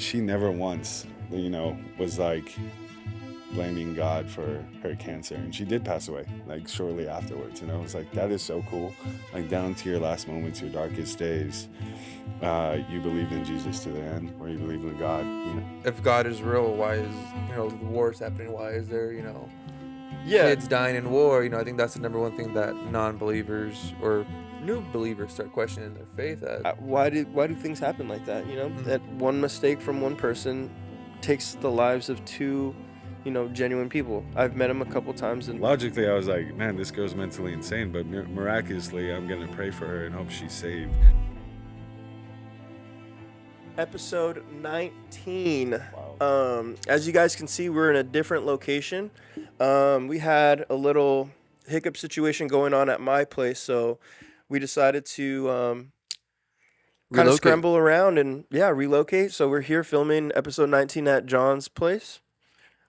she never once, was like blaming God for her cancer, and she did pass away like shortly afterwards. It's like, that is so cool. Like, down to your last moments, your darkest days, you believed in Jesus to the end, or you believed in God. If God is real, why is the wars happening? Why is there Yeah. kids dying in war? I think that's the number one thing that non-believers or new believers start questioning their faith at. Why do things happen like that? That one mistake from one person takes the lives of two, genuine people. I've met him a couple times, and Logically, I was like, man, this girl's mentally insane, but miraculously, I'm gonna pray for her and hope she's saved. Episode 19. Wow. As you guys can see, we're in a different location. We had a little hiccup situation going on at my place, so we decided to kind of scramble around and relocate. So we're here filming episode 19 at John's place.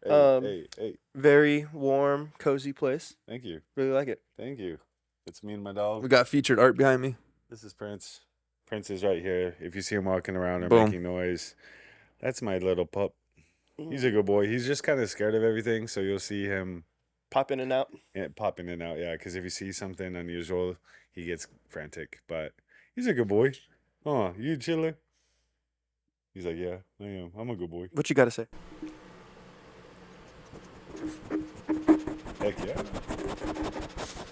Hey. Very warm, cozy place. Thank you. Really like it. Thank you. It's me and my dog. We got featured art behind me. This is Prince. Prince is right here. If you see him walking around or Boom. making noise, that's my little pup. He's a good boy. He's just kind of scared of everything, so you'll see him pop in and out. Yeah, pop in and out, yeah, because if you see something unusual, he gets frantic. But he's a good boy. Oh, you chiller? He's like, yeah, I am. I'm a good boy. What you got to say? Heck yeah.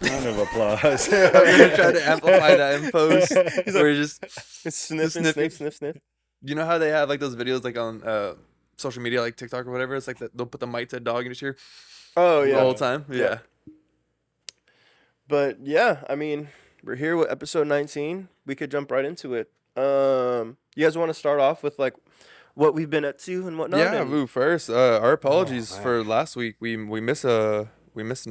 Round of applause. I'm going to try to amplify that in post. We're just sniff. You know how they have like those videos like on social media, like TikTok or whatever? It's like they'll put the mic to a dog and just hear the whole time. Yeah. But yeah, I mean, we're here with episode 19. We could jump right into it. You guys want to start off with like what we've been up to and whatnot? Yeah, first, our apologies for last week. We missed an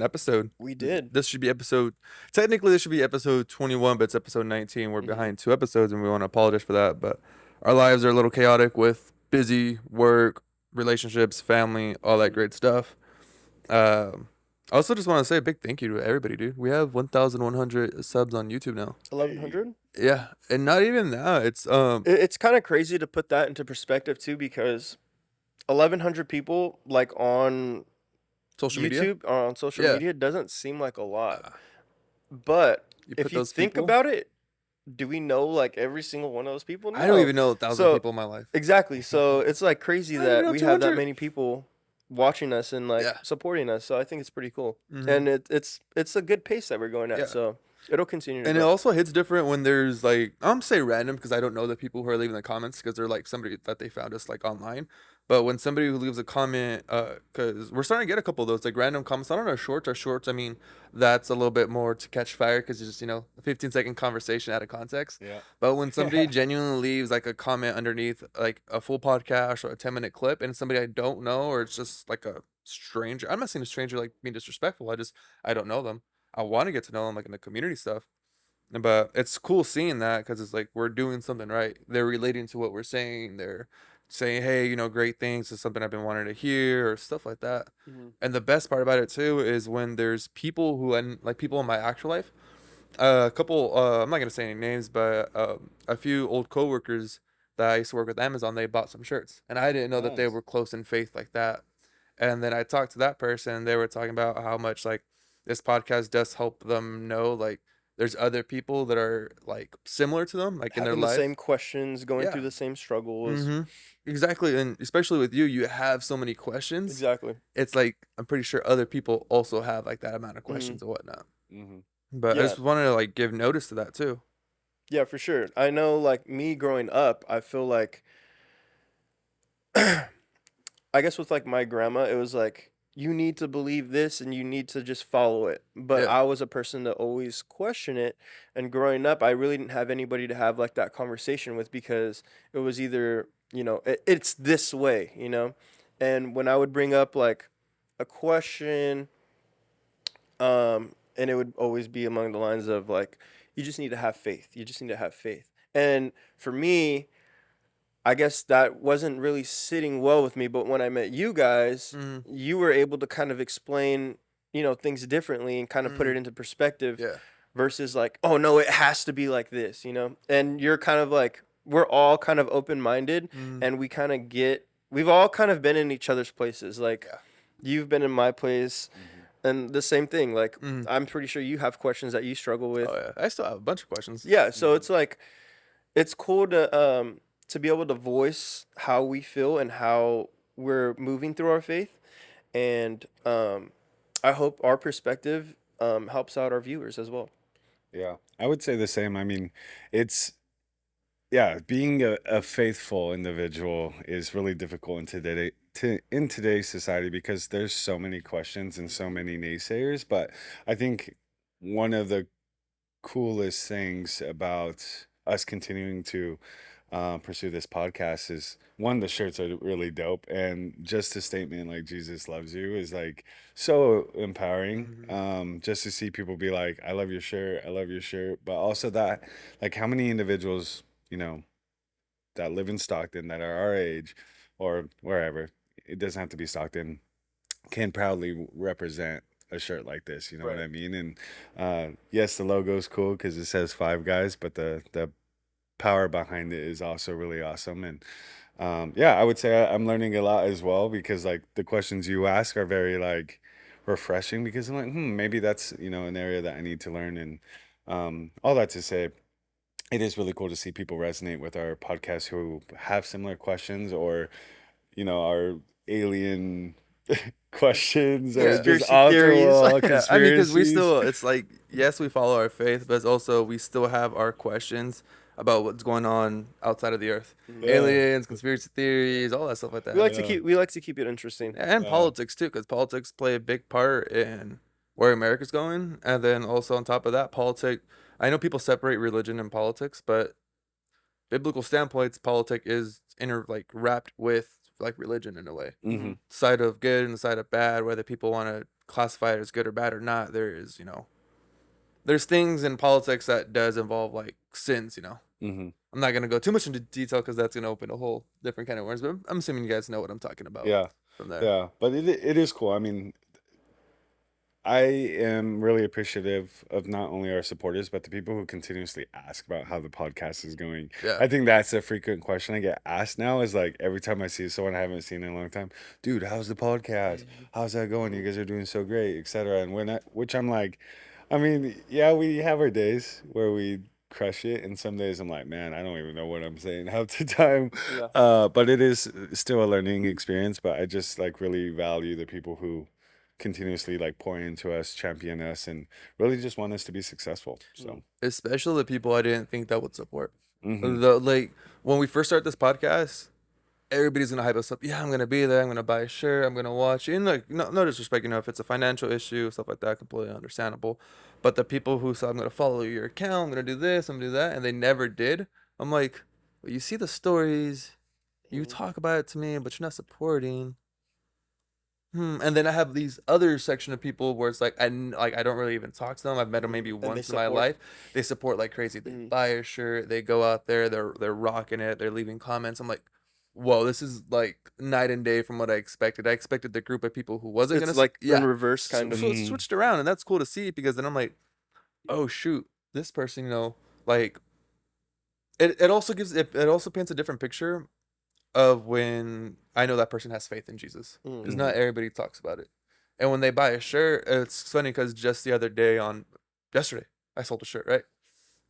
episode. We did. This should be episode 21, but it's episode 19. We're behind 2 episodes, and we want to apologize for that. But our lives are a little chaotic with busy work, relationships, family, all that great stuff. I also just want to say a big thank you to everybody, dude. We have 1,100 subs on YouTube now. 1,100? Yeah, and not even that. It's kind of crazy to put that into perspective too, because 1,100 people like on social YouTube media? or on social media doesn't seem like a lot. But if you think about it, do we know like every single one of those people? No. I don't even know 1,000 people in my life. Exactly. So it's like crazy that we have that many people watching us and like supporting us. So I think it's pretty cool. And it's a good pace that we're going at. So it'll continue to And grow. it also hits different when there's like, I'm say random because I don't know the people who are leaving the comments because they're like somebody that they found us like online. But when somebody who leaves a comment, because we're starting to get a couple of those like random comments, not on our shorts. I mean, that's a little bit more to catch fire because it's just, a 15-second conversation out of context. Yeah. But when somebody genuinely leaves like a comment underneath like a full podcast or a 10-minute clip and it's somebody I don't know, or it's just like a stranger, I'm not saying a stranger like being disrespectful. I don't know them. I want to get to know them like in the community stuff. But it's cool seeing that because it's like we're doing something right. They're relating to what we're saying. They're saying, hey, great things. It's something I've been wanting to hear or stuff like that. And the best part about it too is when there's people who, and like people in my actual life, a couple, I'm not going to say any names, but a few old coworkers that I used to work with Amazon, they bought some shirts and I didn't know that they were close in faith like that. And then I talked to that person and they were talking about how much like this podcast does help them know like there's other people that are like similar to them, like having in their life. The same questions, going through the same struggles. Exactly. And especially with you have so many questions. Exactly. It's like, I'm pretty sure other people also have like that amount of questions and whatnot. But I just wanted to like give notice to that too. Yeah, for sure. I know like me growing up, I feel like, I guess with like my grandma, it was like, you need to believe this and you need to just follow it. But I was a person to always question it. And growing up, I really didn't have anybody to have like that conversation with because it was either, it's this way, And when I would bring up like a question, and it would always be along the lines of like, you just need to have faith. You just need to have faith. And for me, I guess that wasn't really sitting well with me, but when I met you guys, you were able to kind of explain, things differently and kind of put it into perspective versus like, oh no, it has to be like this, And you're kind of like we're all kind of open-minded, Mm, and we've all kind of been in each other's places. Like, yeah. you've been in my place, Mhm. and the same thing. Like, Mm. I'm pretty sure you have questions that you struggle with. Oh yeah. I still have a bunch of questions. Yeah, so Mhm. it's like it's cool to be able to voice how we feel and how we're moving through our faith, and I hope our perspective helps out our viewers as well. Yeah, I would say the same. I mean, it's yeah, being a faithful individual is really difficult in today's society because there's so many questions and so many naysayers. But I think one of the coolest things about us continuing to pursue this podcast is one, the shirts are really dope, and just a statement like Jesus loves you is like so empowering. Hmm. Just to see people be like, I love your shirt, I love your shirt, but also that, like, how many individuals, you know, that live in Stockton that are our age or wherever, it doesn't have to be Stockton, can proudly represent a shirt like this, you know what Right. I mean? And yes, the logo's cool because it says Five Guys, but the power behind it is also really awesome. And yeah, I would say I'm learning a lot as well because like the questions you ask are very like refreshing because I'm like, maybe that's, you know, an area that I need to learn. And all that to say, it is really cool to see people resonate with our podcast who have similar questions or, you know, our alien questions or Yeah. just Conspiracy off the theories. wall Yeah, I mean, because we conspiracies. still, it's like, yes, we follow our faith, but it's also we still have our questions about what's going on outside of the earth, Yeah, aliens, conspiracy theories, all that stuff like that. yeah, We like to keep it interesting. And yeah. politics too, because politics play a big part in where America's going, and then also on top of that, politics. I know people separate religion and politics, but biblical standpoints, politics is wrapped with like religion in a way. Hmm. Side of good and the side of bad, whether people want to classify it as good or bad or not, there is, there's things in politics that does involve like sins. Hmm. I'm not gonna go too much into detail because that's gonna open a whole different kind of worms, but I'm assuming you guys know what I'm talking about Yeah, from there. yeah. But it is cool. I mean, I am really appreciative of not only our supporters, but the people who continuously ask about how the podcast is going. Yeah. I think that's a frequent question I get asked now is like every time I see someone I haven't seen in a long time, dude, how's the podcast? How's that going? You guys are doing so great, etc. And which I'm like, I mean, yeah, we have our days where we crush it, and some days I'm like, man, I don't even know what I'm saying half the time. Yeah. But it is still a learning experience. But I just like really value the people who continuously like pour into us, champion us, and really just want us to be successful. So, Especially the people I didn't think that would support. hmm. The like when we first start this podcast, everybody's gonna hype us up. Yeah, I'm gonna be there. I'm gonna buy a shirt. I'm gonna watch. And like, no disrespect, if it's a financial issue, stuff like that, completely understandable. But the people who said, I'm gonna follow your account, I'm gonna do this, I'm gonna do that, and they never did. I'm like, well, you see the stories, you Mhm. talk about it to me, but you're not supporting. And then I have these other section of people where it's like I don't really even talk to them. I've met them maybe And they once in my support. life. They support like crazy. They Mhm. buy a shirt. They go out there. They're rocking it. They're leaving comments. I'm like, whoa, this is like night and day from what I expected. I expected the group of people who wasn't It's gonna, like in yeah, reverse, kind of. so it's Hmm. switched around, and that's cool to see because then I'm like, oh shoot, this person, like it also it also paints a different picture of when I know that person has faith in Jesus, Mm. because Hmm. not everybody talks about it. And when they buy a shirt, it's funny because just the other day yesterday, I sold a shirt, right?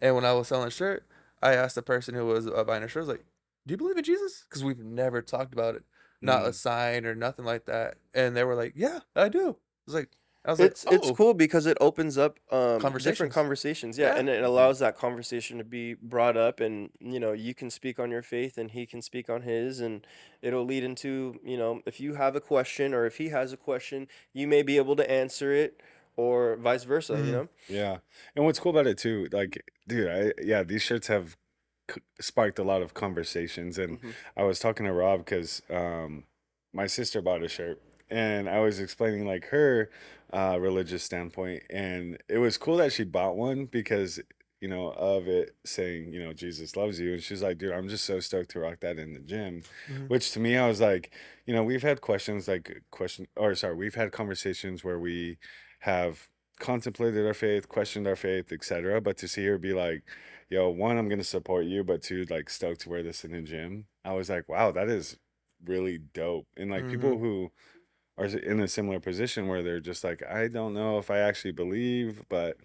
And when I was selling a shirt, I asked the person who was buying a shirt, I was like, "Do you believe in Jesus?" Because we've never talked about it, not a Hmm. sign or nothing like that. And they were like, "Yeah, I do." I was like, It's "Oh, cool because it opens up different conversations." conversations. Yeah, Yeah. and it Hmm. allows that conversation to be brought up, and you can speak on your faith and he can speak on his, and it'll lead into, if you have a question or if he has a question, you may be able to answer it, or vice versa, you Mm, know? Yeah. And what's cool about it too, like, dude, yeah, these shirts have sparked a lot of conversations. And Hmm. I was talking to Rob because my sister bought a shirt, and I was explaining like her religious standpoint, and it was cool that she bought one because, you know, of it saying, you know, Jesus loves you. And she's like, dude, I'm just so stoked to rock that in the gym. mhm. Which to me, I was like, you know, we've had questions like we've had conversations where we have contemplated our faith, questioned our faith, etc. But to see her be like, yo, one, I'm gonna support you, but two, like stoked to wear this in the gym. I was like, wow, that is really dope. And like Mm-hmm. people who are in a similar position where they're just like, I don't know if I actually believe, but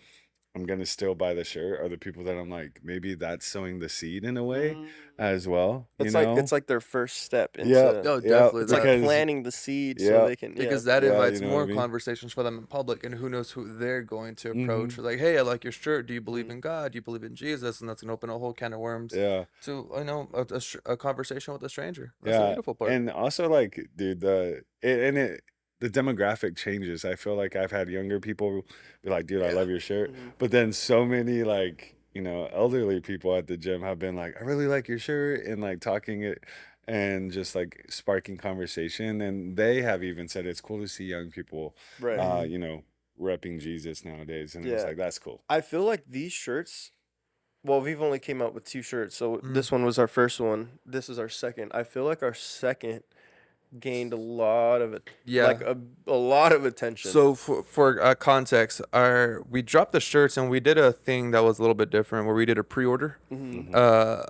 I'm gonna still buy the shirt, are the people that I'm like, maybe that's sowing the seed in a way Mm. as well, you It's like know? their first step Yeah, into. Oh, yeah, definitely It's like that. because planting the seed so yeah, they can. Yeah. Because that yeah, you invites know what I more mean? conversations for them in public, and who knows who they're going to approach. Mm-hmm. Like, hey, I like your shirt. Do you believe Mm. in God? Do you believe in Jesus? And that's gonna open a whole can of worms Yeah. to a conversation with a stranger. That's the Yeah, beautiful part. and also like, dude, the demographic changes. I feel like I've had younger people be like, "Dude, I Yeah. love your shirt," Mhm. but then so many like, elderly people at the gym have been like, "I really like your shirt," and like talking it and just like sparking conversation. And they have even said it's cool to see young people, Right. uh, Mm-hmm. you know, repping Jesus nowadays, and it's Yeah. like that's cool. I feel like these shirts. Well, we've only came out with 2 shirts, so Mm-hmm. this one was our first one. This is our second. I feel like our second gained a lot of it, Yeah. like a lot of attention. So for context, we dropped the shirts and we did a thing that was a little bit different where we did a pre-order. Hmm. Hmm. Uh,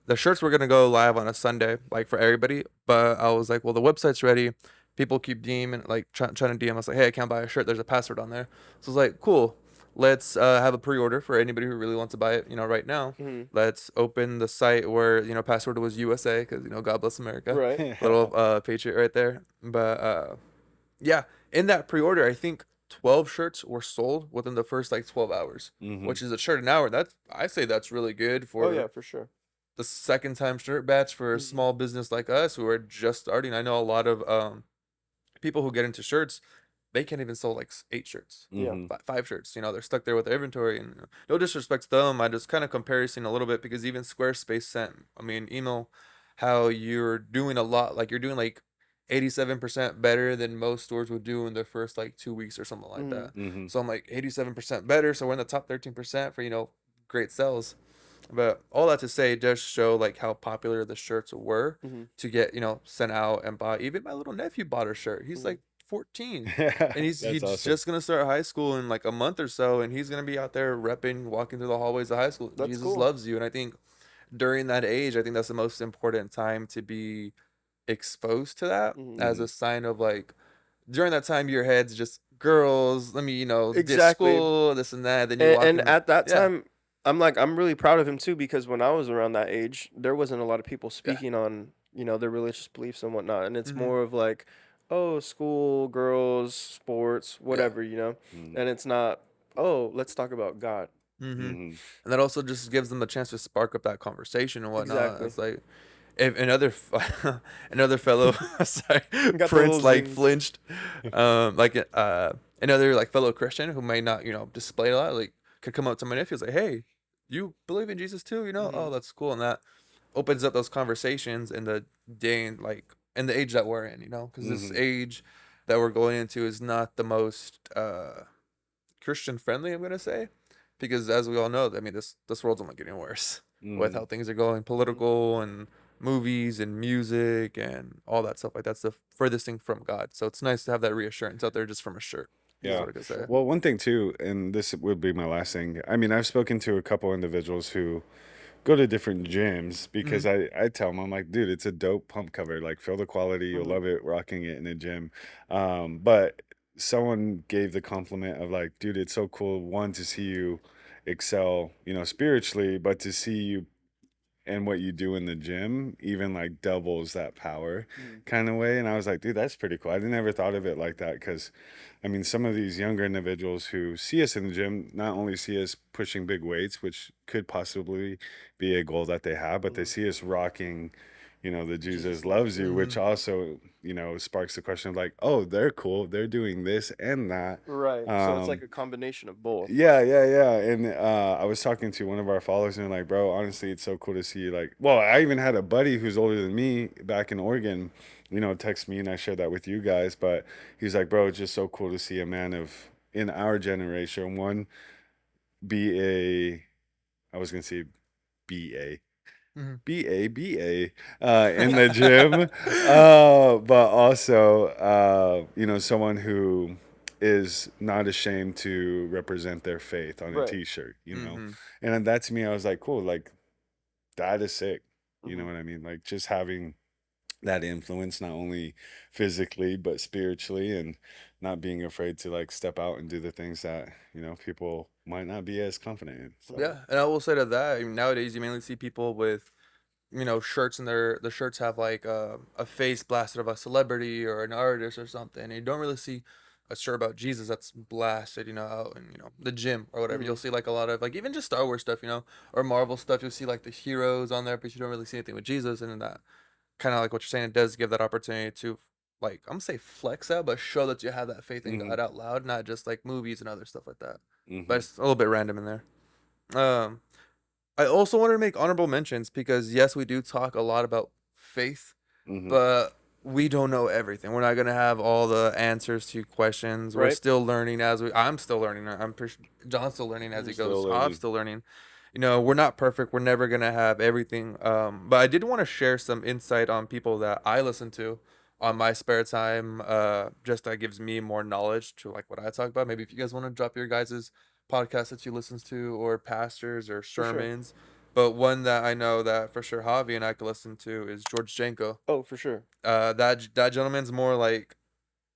the shirts were gonna go live on a Sunday, like for everybody. But I was like, well, the website's ready. People keep DMing, like trying to DM us, like, hey, I can't buy a shirt. There's a password on there. So I was like, cool. Let's have a pre-order for anybody who really wants to buy it. Right now. Hmm. Let's open the site where password was USA because God bless America. Right. Little patriot right there. But yeah, in that pre-order, I think 12 shirts were sold within the first like 12 hours, Hmm. which is a shirt an hour. I say that's really good Oh yeah, for for sure. the second time shirt batch for a Mhm. small business like us who are just starting. I know a lot of people who get into shirts, they can't even sell like 8 shirts, Yeah. Hmm. 5 shirts. They're stuck there with their inventory. And no disrespect to them, I just kind of comparison a little bit because even Squarespace sent email how you're doing a lot, like you're doing like 87% better than most stores would do in their first like 2 weeks or something like Hmm. that. Hmm. So I'm like 87% better. So we're in the top 13% for great sales. But all that to say, it does show like how popular the shirts were Hmm. to get sent out and buy. Even my little nephew bought a shirt. He's Hmm. like 14, and That's he's awesome. just gonna start high school in like a month or so, and he's gonna be out there repping, walking through the hallways of high school. That's Jesus cool. loves you, and I think during that age, I think that's the most important time to be exposed to that Hmm. as Hmm. a sign of like during that time your head's just girls. Let me ditch Exactly. school, this and that. Then you walk And in the at that yeah time, I'm really proud of him too because when I was around that age, there wasn't a lot of people yeah. speaking on their religious beliefs and whatnot, and it's Hmm. more of like, oh, school, girls, sports, Yeah. whatever, Hmm. and it's not, oh, let's talk about God. Hmm. Hmm. And that also just gives them a chance to spark up that conversation and whatnot. Exactly. It's like if another fellow sorry, Got the little Prince like zing. flinched, like another like fellow Christian who may not display a lot like could come up to my nephew and say, hey, you believe in Jesus too? Hmm. Oh, that's cool. And that opens up those conversations in the day and like in the age that we're in, because this Hmm. age that we're going into is not the most Christian friendly, I'm gonna say, because as we all know, I mean, this world's only getting worse with how Hmm. things are going, political and movies and music and all that stuff. Like that's the furthest thing from God. So it's nice to have that reassurance out there just from a shirt. Is Yeah, Yeah. what I could for say. sure. Well, one thing too, and this would be my last thing. I mean, I've spoken to a couple individuals who go to different gyms Hmm. because I tell them, I'm like, dude, it's a dope pump cover. Like, feel the quality. You'll Hmm. love it rocking it in a gym. But someone gave the compliment of like, dude, it's so cool. One, to see you excel, spiritually, but to see you and what you do in the gym even like doubles that power Hmm. kind of way. And I was like, dude, that's pretty cool. I never thought of it like that because I mean, some of these younger individuals who see us in the gym not only see us pushing big weights, which could possibly be a goal that they have, but they Hmm. see us rocking, the Jesus Jesus loves loves you. you, which Hmm. also, sparks the question of like, oh, they're cool. They're doing this and that. Right. So it's like Um, a combination of both. yeah, yeah, yeah. And I was talking to one of our followers and they're like, bro, honestly, it's so cool to see you. Like, well, I even had a buddy who's older than me back in Oregon, text me and I shared that with you guys. But he's like, bro, it's just so cool to see a man of in our generation, one, be a, I was gonna say BA. Hmm. BA in the gym, but also someone who is not ashamed to represent their faith on a Right. t-shirt, you know? Mm-hmm. And that to me, I was like, cool, like that is sick. You know Mhm. what I mean? Like just having that influence, not only physically, but spiritually, and not being afraid to like step out and do the things that, you know, people might not be as confident in. So, Yeah, and I will say to that, I mean, nowadays you mainly see people with, shirts, and the shirts have like a face blasted of a celebrity or an artist or something. And you don't really see a shirt about Jesus that's blasted, out in, the gym or whatever. You'll Mhm. see like a lot of like even just Star Wars stuff, or Marvel stuff. You'll see like the heroes on there, but you don't really see anything with Jesus. And then that kind of like what you're saying, it does give that opportunity to like I'm gonna say flex out, but show that you have that faith in hmm God out loud, not just like movies and other stuff like that. But hmm it's a little bit random in there. Um, I also wanted to make honorable mentions because yes, we do talk a lot about faith, hmm but we don't know everything. We're not gonna have all the answers to questions. We're Right. still learning as we. I'm still learning. I'm pretty sure John's still learning as he Still goes. I'm learning. still learning. We're not perfect. We're never gonna have everything. But I did want to share some insight on people that I listen to on my spare time. Just that gives me more knowledge to like what I talk about. Maybe if you guys want to drop your guys' podcast that you listen to, or pastors or For sure. sermons. But one that I know that for sure Javi and I could listen to is George Janko. Oh, for sure. That gentleman's more like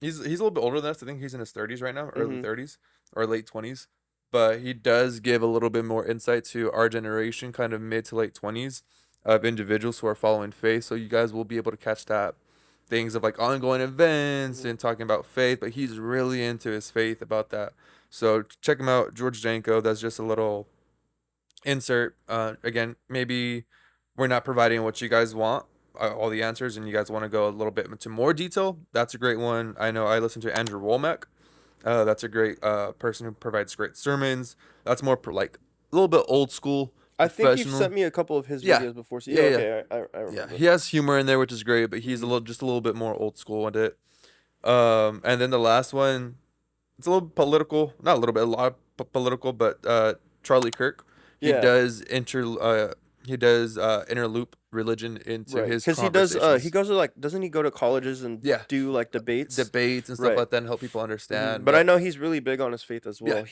he's a little bit older than us. I think he's in his 30s right now, early Mhm. 30s or late 20s. But he does give a little bit more insight to our generation, kind of mid to late 20s, of individuals who are following faith. So you guys will be able to catch that things of like ongoing events Mhm. and talking about faith. But he's really into his faith about that. So check him out, George Janko. That's just a little insert. Again, maybe we're not providing what you guys want, all the answers, and you guys want to go a little bit into more detail. That's a great one. I know I listen to Andrew Womack. That's a great person who provides great sermons. That's more like a little bit old school, I think you've professional. sent me a couple of his Yeah, videos before. So yeah, yeah, yeah, okay, I yeah. remember. He has humor in there, which is great, but he's Mhm. just a little bit more old school with it. And then the last one, it's a little political, not a little bit, a lot political, but Charlie Kirk, he Yeah. does interloop religion into Right. his Because he does. He conversations. goes to like. Doesn't he go to colleges and Yeah, do like debates? debates and stuff Right. like that, and help people understand. But I But know he's really big on his faith as yeah, well.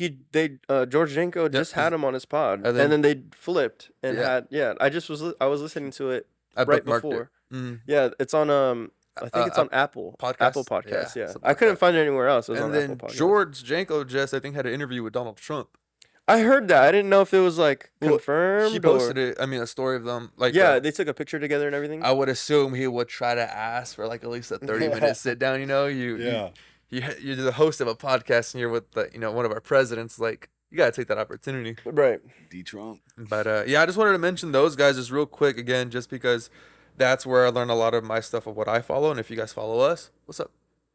George Jenko yeah, just had him on his pod, and and then then they flipped and yeah, had I just I was listening to it I right bookmarked it. before. Yeah, it's on I think it's on Apple Apple Podcasts, yeah, Podcasts. Yeah, something I like couldn't that. find it anywhere else. It was And on Apple then Podcasts. George Janko just I think had an interview with Donald Trump. I heard that. I didn't know if it was like Well, he confirmed posted or it. I mean, a story of them like yeah, they took a picture together and everything. I would assume he would try to ask for like at least a 30-minute sit down. Yeah. You're the host of a podcast and you're with one of our presidents. Like you gotta take that opportunity. Right. D Trump. But yeah, I just wanted to mention those guys just real quick again, just because that's where I learn a lot of my stuff of what I follow. And if you guys follow us, what's up?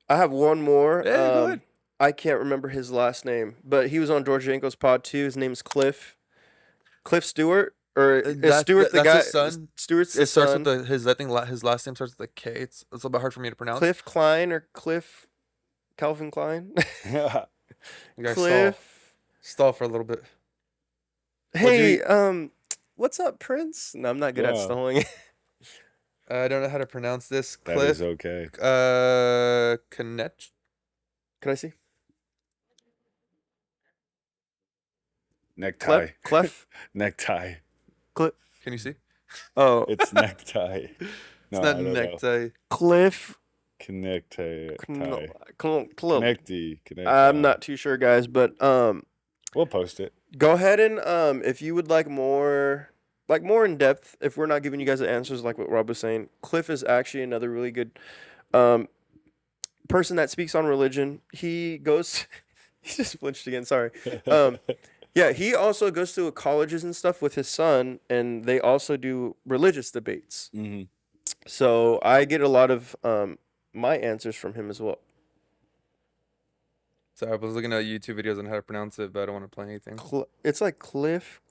I have one more. Yeah, go ahead. I can't remember his last name, but he was on George Jenko's pod too. His name's Cliff. Cliff Stewart, or is Stewart the That's guy? his son. Stewart's It the starts son. with his I think his last name starts with a K. It's a little bit hard for me to pronounce. Cliff Klein or Cliff Calvin Klein. Yeah. You guys Cliff. stall for a little bit. Hey, what's up, Prince? No, I'm not good at Yeah. stalling. I don't know how to pronounce this. That Cliff. is okay. Connect. Can I see? Necktie. Clef. Necktie. Cliff. Can you see? Oh, It's necktie. It's No, not I don't know. necktie. Cliff. Connect tie. Connecty. Connect. I'm not too sure, guys, but We'll post it. go ahead and if you would like more in depth, if we're not giving you guys the answers like what Rob was saying, Cliff is actually another really good person that speaks on religion. He goes he just flinched again, sorry. Yeah, he also goes to colleges and stuff with his son, and they also do religious debates. Mm-hmm. So I get a lot of my answers from him as well. So I was looking at YouTube videos on how to pronounce it, but I don't want to play anything. It's like Clef,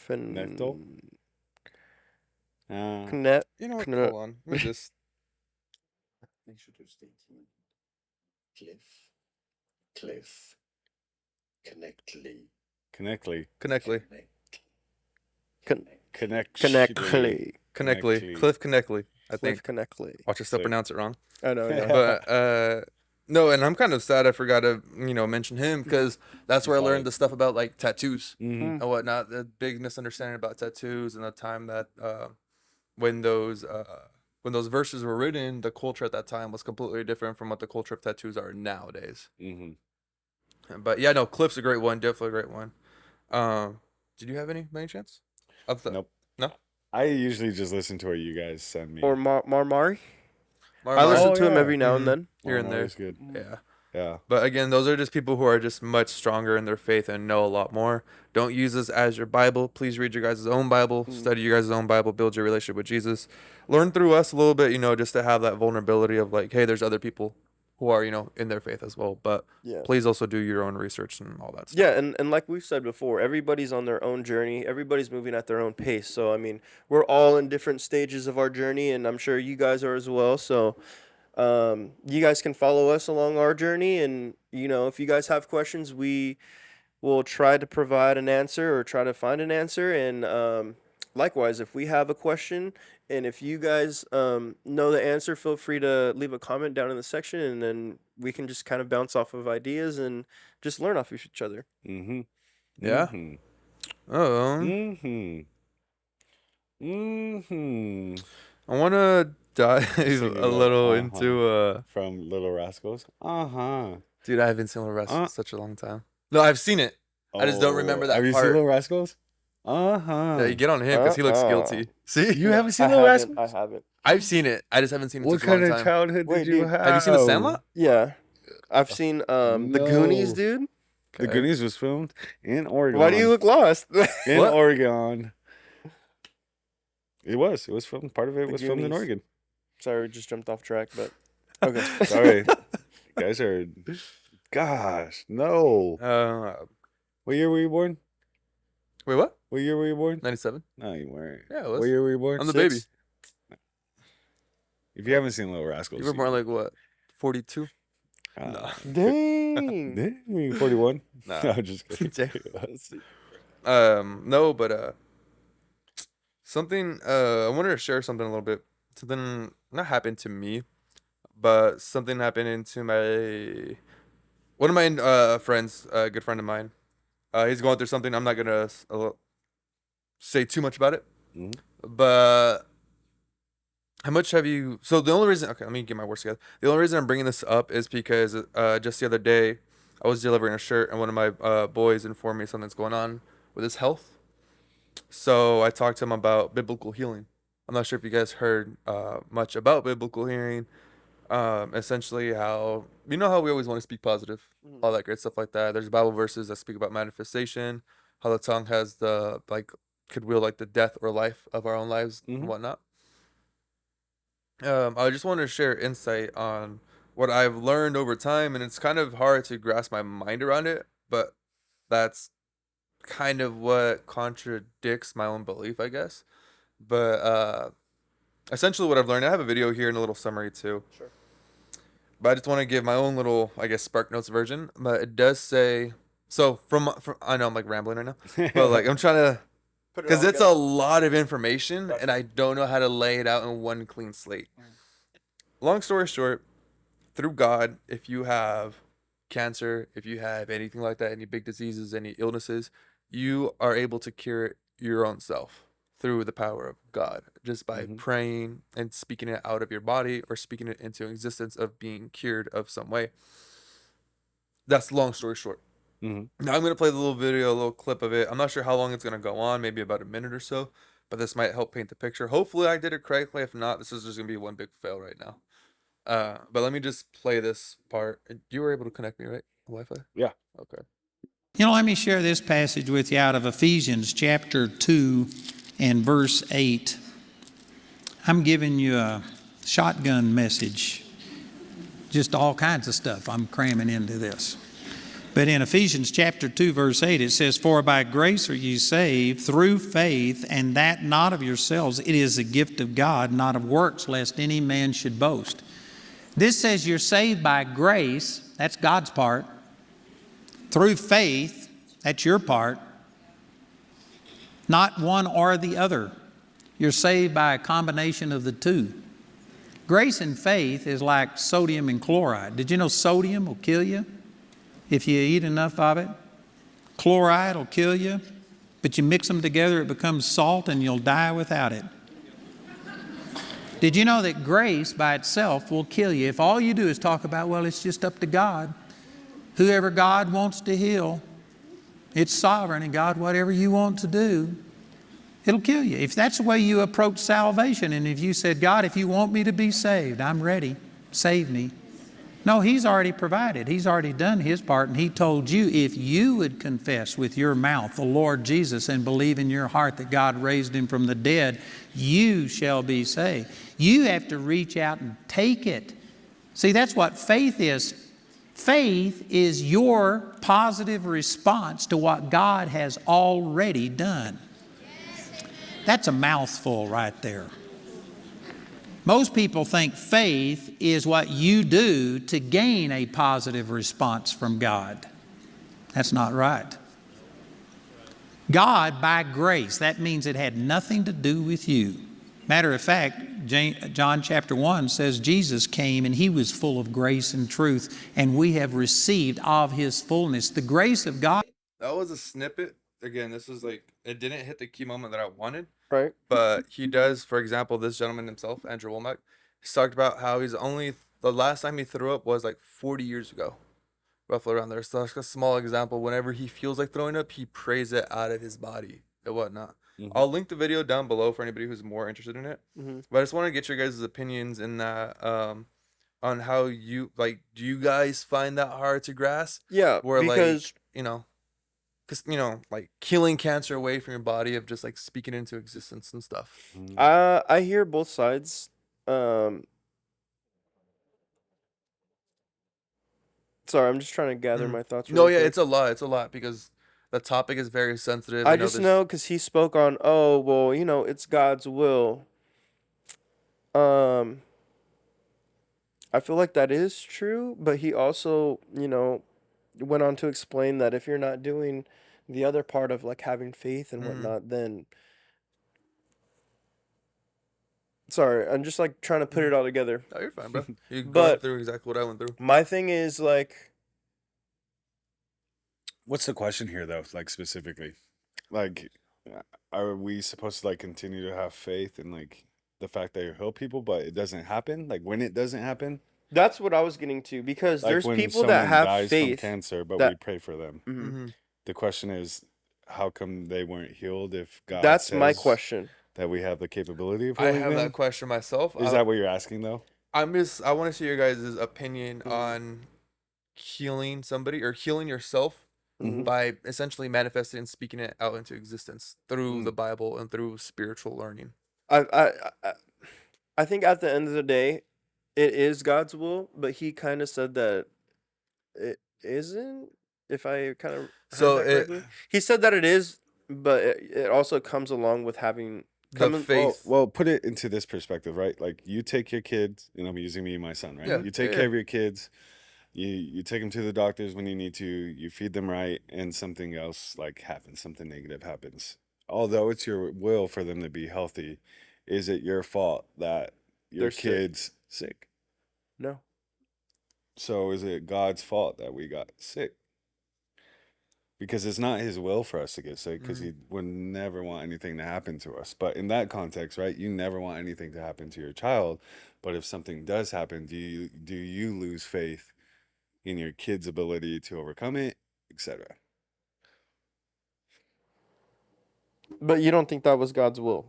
and Nectal? Connect. You know what? Connect. Hold on. Let me just. Cliff. Connectly. Connectly. Connectly. Connectly. Connectly. Cliff Connectly. I think. Cliff Connectly. Watch, I still Sick. pronounce it wrong. I know. But No, and I'm kind of sad I forgot to, mention him because that's where I learned the stuff about like tattoos Mm-hmm. and whatnot. The big misunderstanding about tattoos and the time that when those when those verses were written, the culture at that time was completely different from what the culture of tattoos are nowadays. Mm-hmm. But yeah, no, Cliff's a great one, definitely a great one. Did you have any by any chance? Nope. No. I usually just listen to what you guys send me. Or Marmari. I Marmar, listen Oh, to him yeah. every now and then. here and there. Is good. Yeah. Yeah. But again, those are just people who are just much stronger in their faith and know a lot more. Don't use this as your Bible. Please read your guys' own Bible, study your guys' own Bible, build your relationship with Jesus. Learn through us a little bit, just to have that vulnerability of like, hey, there's other people who are, in their faith as well. But Yeah. please also do your own research and all that stuff. Yeah, and like we've said before, everybody's on their own journey. Everybody's moving at their own pace. So I mean, we're all in different stages of our journey, and I'm sure you guys are as well. So you guys can follow us along our journey, and if you guys have questions, we will try to provide an answer or try to find an answer. And likewise, if we have a question and if you guys know the answer, feel free to leave a comment down in the section, and then we can just kind of bounce off of ideas and just learn off of each other. Mm-hmm. Yeah. Mm-hmm. Um, Mm-hmm. Mm-hmm. I want to dive Singing a like, little into From Little Rascals. Uh-huh. dude, I haven't seen Little Rascals in such a long time. No, I've seen it. I just don't remember that Have you part. seen Little Rascals? Uh-huh. Yeah, you get on him because he looks guilty. See? You haven't I seen Little Rascals? haven't. I've seen it. I just haven't seen it in What such a long kind of time. childhood Wait, did you dude, have? Have you seen The Sandlot? Yeah, I've seen the No. Goonies, dude. The Okay. Goonies was filmed in Oregon. Why do you look lost? in What? Oregon? It was. It was filmed. Part of it The was filmed in Goonies. Oregon. Sorry, we just jumped off track, but okay. Sorry. You guys are. Gosh, no. What year were you born? Wait, what? What year were you born? 97? No, you weren't. Yeah, it was. What year were you born? I'm the Six? baby. If you haven't seen Little Rascals, You were born like what? 42? no. Dang. Dang, 41. Nah. No, just kidding. No, but something I wanted to share something a little bit. Something not happened to me, but something happened to one of my friends, a good friend of mine. He's going through something. I'm not gonna say too much about it, Mhm. but how much have you? So the only reason, okay, let me get my words together. The only reason I'm bringing this up is because just the other day I was delivering a shirt and one of my boys informed me something's going on with his health. So I talked to him about biblical healing. I'm not sure if you guys heard much about biblical healing. Essentially, how we always want to speak positive, all that great stuff like that. There's Bible verses that speak about manifestation, how the tongue has the could will the death or life of our own lives and whatnot. I just wanted to share insight on what I've learned over time, and it's kind of hard to grasp my mind around it, but that's kind of what contradicts my own belief, I guess. But essentially what I've learned, I have a video here and a little summary too. Sure. But I just want to give my own little, I guess, Spark Notes version. But it does say, so from I know I'm rambling right now, but I'm trying to, because it's a lot of information and I don't know how to lay it out in one clean slate. Long story short, through God, if you have cancer, if you have anything like that, any big diseases, any illnesses, you are able to cure your own self through the power of God, just by praying and speaking it out of your body or speaking it into existence of being cured of some way. That's long story short. Now I'm going to play the little video, a little clip of it. I'm not sure how long it's going to go on, maybe about a minute or so, but this might help paint the picture. Hopefully I did it correctly. If not, this is just going to be one big fail right now. But let me just play this part. You were able to connect me, right? Wi-Fi? Yeah. Okay. Let me share this passage with you out of Ephesians chapter 2 and verse 8. I'm giving you a shotgun message. Just all kinds of stuff I'm cramming into this. But in Ephesians chapter 2, verse 8, it says, "For by grace are you saved through faith, and that not of yourselves. It is a gift of God, not of works, lest any man should boast." This says you're saved by grace. That's God's part. Through faith, that's your part. Not one or the other. You're saved by a combination of the two. Grace and faith is like sodium and chloride. Did you know sodium will kill you if you eat enough of it? Chloride will kill you, but you mix them together, it becomes salt, and you'll die without it. Did you know that grace by itself will kill you? If all you do is talk about, well, it's just up to God. Whoever God wants to heal, it's sovereign, and God, whatever you want to do, it'll kill you. If that's the way you approach salvation, and if you said, God, if you want me to be saved, I'm ready, save me. No, He's already provided. He's already done His part, and He told you if you would confess with your mouth the Lord Jesus and believe in your heart that God raised Him from the dead, you shall be saved. You have to reach out and take it. See, that's what faith is. Faith is your positive response to what God has already done. That's a mouthful right there. Most people think faith is what you do to gain a positive response from God. That's not right. God, by grace, that means it had nothing to do with you. Matter of fact, John chapter 1 says Jesus came and He was full of grace and truth, and we have received of His fullness. The grace of God. That was a snippet. Again, this is like, it didn't hit the key moment that I wanted. Right. But he does, for example, this gentleman himself, Andrew Womack, he's talked about how the last time he threw up was like 40 years ago, roughly around there. So that's a small example. Whenever he feels like throwing up, he prays it out of his body and whatnot. Mhm. I'll link the video down below for anybody who's more interested in it. Mhm. But I just want to get your guys' opinions in that, on how you, like, do you guys find that hard to grasp? Yeah, Where, because like, because, like killing cancer away from your body, of just like speaking into existence and stuff. I hear both sides. Sorry, I'm just trying to gather Mhm. my thoughts. No, really yeah, quick. it's a lot because the topic is very sensitive. I know just there's- know because he spoke on, oh well, it's God's will. I feel like that is true, but he also, went on to explain that if you're not doing the other part of like having faith and Mhm. whatnot, then sorry, I'm just like trying to put it all together. Oh, you're fine, bro. You're going But through exactly what I went through. my thing is like, What's the question here, though? Like specifically, like, are we supposed to like continue to have faith in like the fact that you help people, but it doesn't happen? Like when it doesn't happen, that's what I was getting to, because like there's when people someone that have dies faith from cancer, but we that pray for them. Mhm. Mm-hmm. The question is, how come they weren't healed if God That's my says question. that we have the capability of I healing have them? that question myself. Is that what you're asking, though? I want to see your guys' opinion Mhm. on healing somebody or healing yourself Mhm. by essentially manifesting and speaking it out into existence through Mm. the Bible and through spiritual learning. I think at the end of the day, it is God's will, but he kind of said that it isn't. If I kind of heard So that correctly, he said that it is, but it also comes along with having the faith. Well, put it into this perspective, right? Like you take your kids, and I'm using me and my son, right? Yeah, You take yeah, care of your kids. You take them to the doctors when you need to. You feed them right, and something else like happens. Something negative happens. Although it's your will for them to be healthy, is it your fault that your They're sick. kid's sick? no. So is it God's fault that we got sick? Because it's not His will for us to get sick, because He would never want anything to happen to us. But in that context, right, you never want anything to happen to your child. But if something does happen, do you lose faith in your kid's ability to overcome it, etc.? But you don't think that was God's will?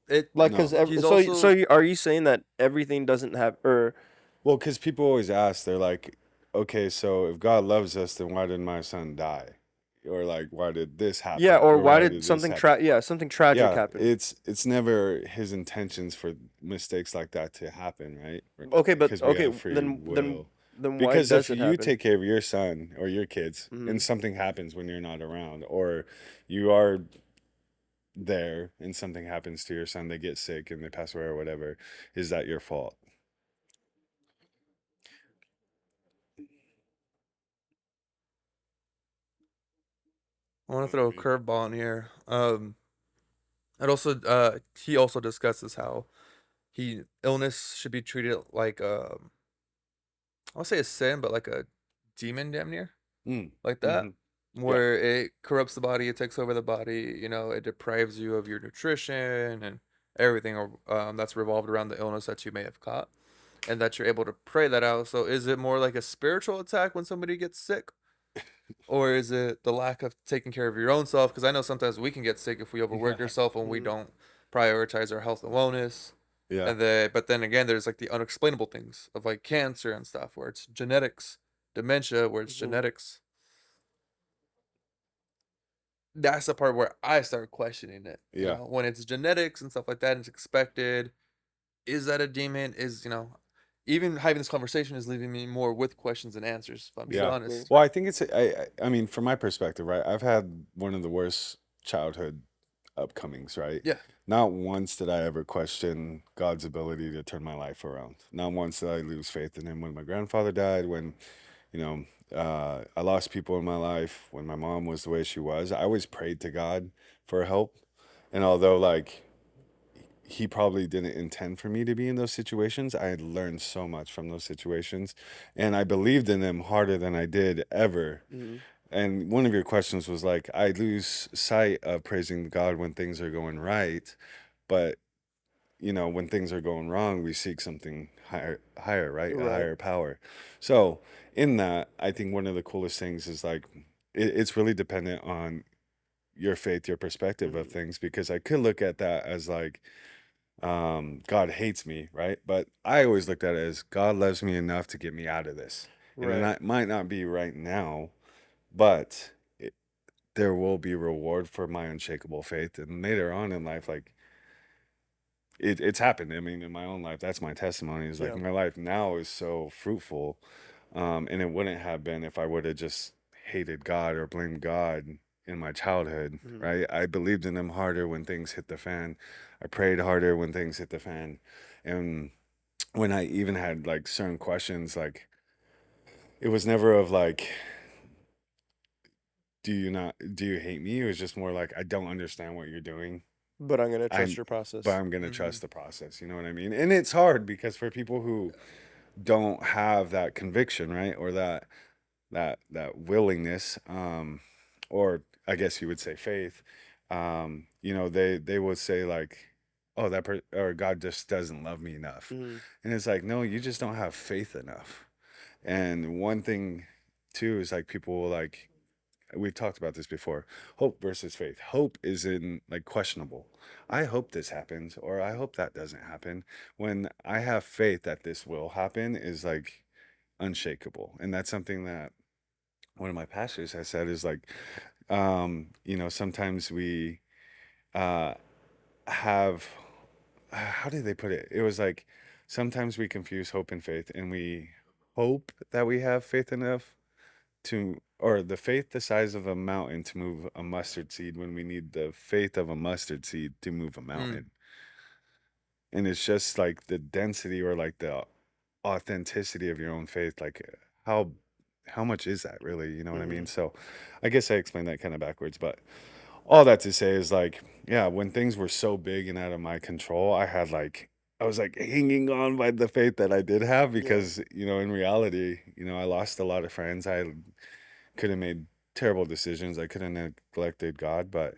It Like, No. because He's so also- are you saying that everything doesn't have, or Well, because people always ask, they're like, okay, so if God loves us, then why did my son die? Or like, why did this happen? yeah, or why did this something happen? something tragic Yeah, happen? it's never His intentions for mistakes like that to happen, right? Okay, but 'Cause we okay, have free will. then why Because does if it you happen? take care of your son or your kids Mhm. and something happens when you're not around, or you are there and something happens to your son, they get sick and they pass away or whatever, is that your fault? I want to throw a curveball in here. It also he also discusses how illness should be treated like I won't say a sin, but like a demon, damn near, Mm. like that, Hmm. Yeah. where it corrupts the body, it takes over the body. It deprives you of your nutrition and everything that's revolved around the illness that you may have caught, and that you're able to pray that out. So, is it more like a spiritual attack when somebody gets sick, or is it the lack of taking care of your own self? Because I know sometimes we can get sick if we overwork Yeah. ourselves and we Mhm. don't prioritize our health and wellness. Yeah. But then again, there's like the unexplainable things of like cancer and stuff, where it's genetics, dementia, where it's Mhm. genetics. That's the part where I start questioning it. Yeah. When it's genetics and stuff like that, and it's expected. Is that a demon? Even having this conversation is leaving me more with questions than answers, if I'm being Yeah. Exactly. honest. Well, I think I mean, from my perspective, right? I've had one of the worst childhood upcomings, right? Yeah. Not once did I ever question God's ability to turn my life around. Not once did I lose faith in Him. When my grandfather died, when, you know, I lost people in my life, when my mom was the way she was, I always prayed to God for help. And although, like, He probably didn't intend for me to be in those situations, I had learned so much from those situations. And I believed in them harder than I did ever. Mhm. And one of your questions was like, I lose sight of praising God when things are going right, but when things are going wrong, we seek something higher, right? A Right. higher power. So in that, I think one of the coolest things is like, it's really dependent on your faith, your perspective of Mhm. things, because I could look at that as like, God hates me, right? But I always looked at it as God loves me enough to get me out of this. And Right. it might not be right now, but there will be reward for my unshakable faith. And later on in life, like it's happened. I mean, in my own life, that's my testimony. Is like Yeah. my life now is so fruitful, and it wouldn't have been if I would have just hated God or blamed God in my childhood. Mhm. Right? I believed in Him harder when things hit the fan. I prayed harder when things hit the fan, and when I even had like certain questions, like it was never of like, do you hate me? It was just more like, I don't understand what you're doing. But I'm gonna trust I'm your but process. I'm gonna Hmm. trust the process. You know what I mean? And it's hard because for people who don't have that conviction, right, or that willingness, or I guess you would say faith, they would say like, oh, or God just doesn't love me enough, Mhm. and it's like, no, you just don't have faith enough. And one thing too is like people will like, we've talked about this before, hope versus faith. Hope is in like questionable. I hope this happens or I hope that doesn't happen. When I have faith that this will happen is like unshakable. And that's something that one of my pastors has said is like, sometimes we uh have how did they put it? It was like sometimes we confuse hope and faith, and we hope that we have faith enough or the faith the size of a mountain to move a mustard seed when we need the faith of a mustard seed to move a Mm. mountain. And it's just like the density or like the authenticity of your own faith. Like how how much is that really? You know what I mean? Mhm. So I guess I explained that kind of backwards, but all that to say is like, yeah, when things were so big and out of my control, I was like hanging on by the faith that I did have Yeah. because, in reality, I lost a lot of friends. I could have made terrible decisions. I could have neglected God, but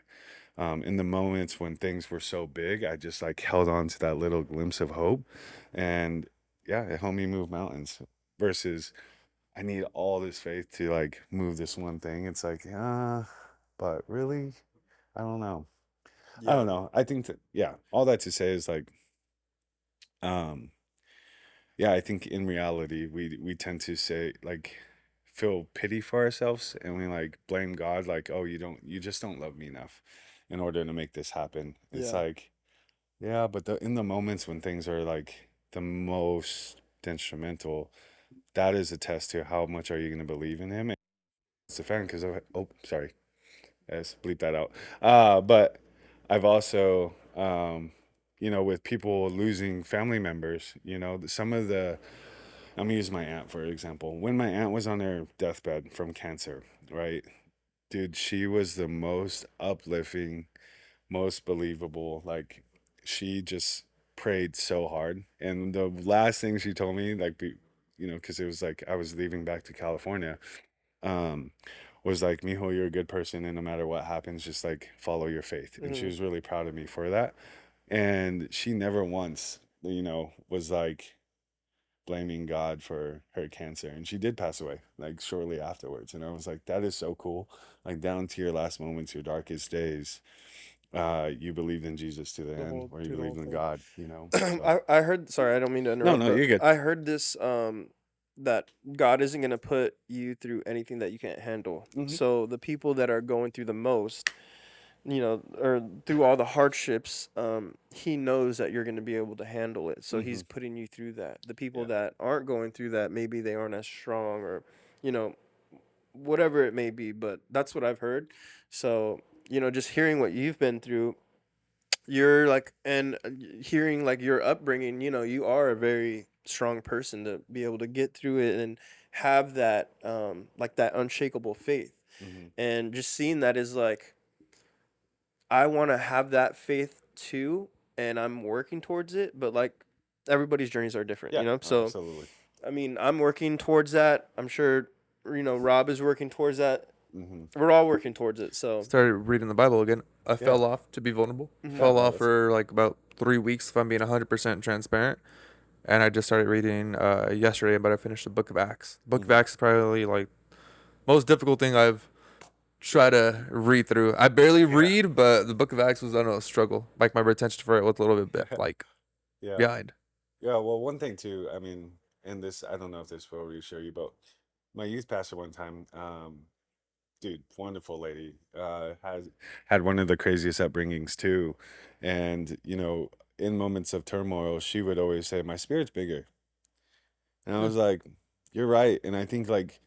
in the moments when things were so big, I just like held on to that little glimpse of hope, and yeah, it helped me move mountains. Versus, I need all this faith to like move this one thing. It's like, but really, I don't know. I Yeah. don't know. I think that yeah, all that to say is like, um, yeah, I think in reality we tend to say like feel pity for ourselves and we like blame God like, "Oh, you just don't love me enough in order to make this happen." It's Yeah. like, yeah, but in the moments when things are like the most instrumental, that is a test to how much are you going to believe in him. And it's a fan because oh, sorry. Let's bleep that out. But I've also with people losing family members, some of I'm gonna use my aunt for example. When my aunt was on her deathbed from cancer, right? Dude, she was the most uplifting, most believable. Like she just prayed so hard. And the last thing she told me, like, because it was like I was leaving back to California, um, was like, Mijo, you're a good person, and no matter what happens, just like follow your faith. And she Mhm. was really proud of me for that. And she never once, was like blaming God for her cancer. And she did pass away like shortly afterwards. And I was like, that is so cool. Like down to your last moments, your darkest days, you believed in Jesus to the The end, whole or you through the whole believed in thing. God, So I heard. Sorry, I don't mean to no, interrupt, no, but you're good. I heard this that God isn't gonna put you through anything that you can't handle. Hmm. So the people that are going through the most, or through all the hardships, he knows that you're gonna be able to handle it. So Hmm. he's putting you through that. The people Yeah. that aren't going through that, maybe they aren't as strong, or you know, whatever it may be. But that's what I've heard. So just hearing what you've been through, you're like, and hearing like your upbringing, you are a very strong person to be able to get through it and have that like that unshakable faith. Hmm. And just seeing that is like, I want to have that faith too, and I'm working towards it, but like everybody's journeys are different, Yeah, so absolutely. I mean, I'm working towards that. I'm sure Rob is working towards that. Hmm. We're all working towards it. So Started reading the Bible again. I Yeah. fell off, to be vulnerable. Mhm. Fell Oh, off that's for like about 3 weeks, if I'm being 100% transparent. And I just started reading yesterday, but I finished the Book of Acts. Book of Mhm. Acts is probably like most difficult thing I've tried to read through. I barely read, but the Book of Acts was, I don't know, a struggle. Like my retention for it was a little bit like Yeah. behind. Yeah, well, one thing too, I mean, and this, I don't know if this will reassure you, but my youth pastor one time, dude, wonderful lady, has had one of the craziest upbringings too. And, in moments of turmoil, she would always say, my spirit's bigger. And I Hmm. was like, you're right. And I think like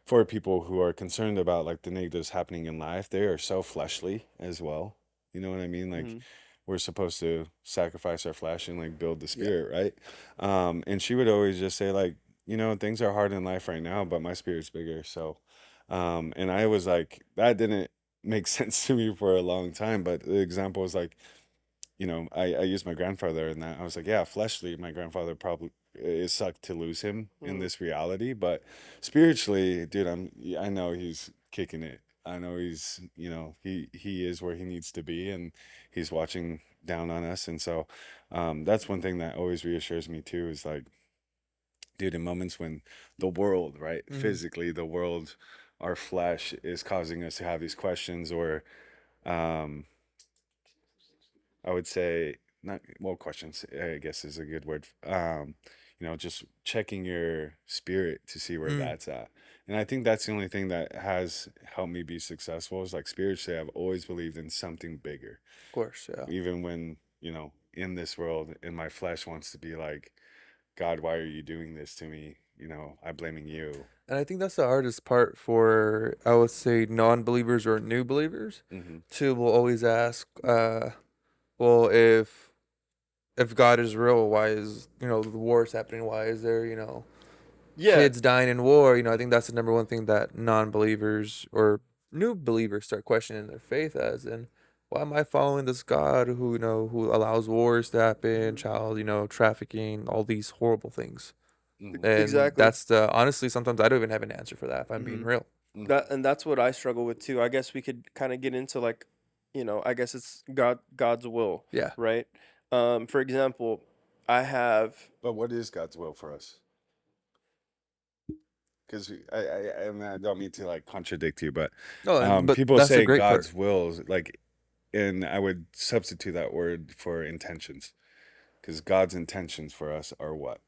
for people who are concerned about like the negatives happening in life, they are so fleshly as well. You know what I mean? Like mhm. we're supposed to sacrifice our flesh and like build the Yeah. spirit, right? And she would always just say like, things are hard in life right now, but my spirit's bigger. So, and I was like, that didn't make sense to me for a long time. But the example was like, I used my grandfather in that. I was like, yeah, fleshly, my grandfather probably it sucked to lose him in Mhm. this reality, but spiritually, dude, I know he's kicking it. I know he's, he is where he needs to be, and he's watching down on us. And so, that's one thing that always reassures me too, is like, dude, in moments when the world, right, Mm-hmm. physically, the world, our flesh is causing us to have these questions, or, um, I would say not well questions, I guess is a good word. Just checking your spirit to see where Mm, that's at. And I think that's the only thing that has helped me be successful is like spiritually I've always believed in something bigger. of course, yeah. Even when, in this world and my flesh wants to be like, God, why are you doing this to me? I'm blaming you. And I think that's the hardest part for, I would say, non-believers or new believers. Hmm. Too will always ask, well, if God is real, why is the wars happening? Why is there Yeah. kids dying in war? I think that's the number one thing that non-believers or new believers start questioning their faith as. And why am I following this God who who allows wars to happen, child trafficking, all these horrible things? Hmm. And Exactly. that's the honestly sometimes I don't even have an answer for that if I'm being Mhm. real. Hmm. That's what I struggle with too. I guess we could kind of get into like, I guess it's God's will, Yeah. right? For example, I have. But what is God's will for us? Because I don't mean to like contradict you, but No, but people that's the say great part. God's wills like, and I would substitute that word for intentions, because God's intentions for us are what?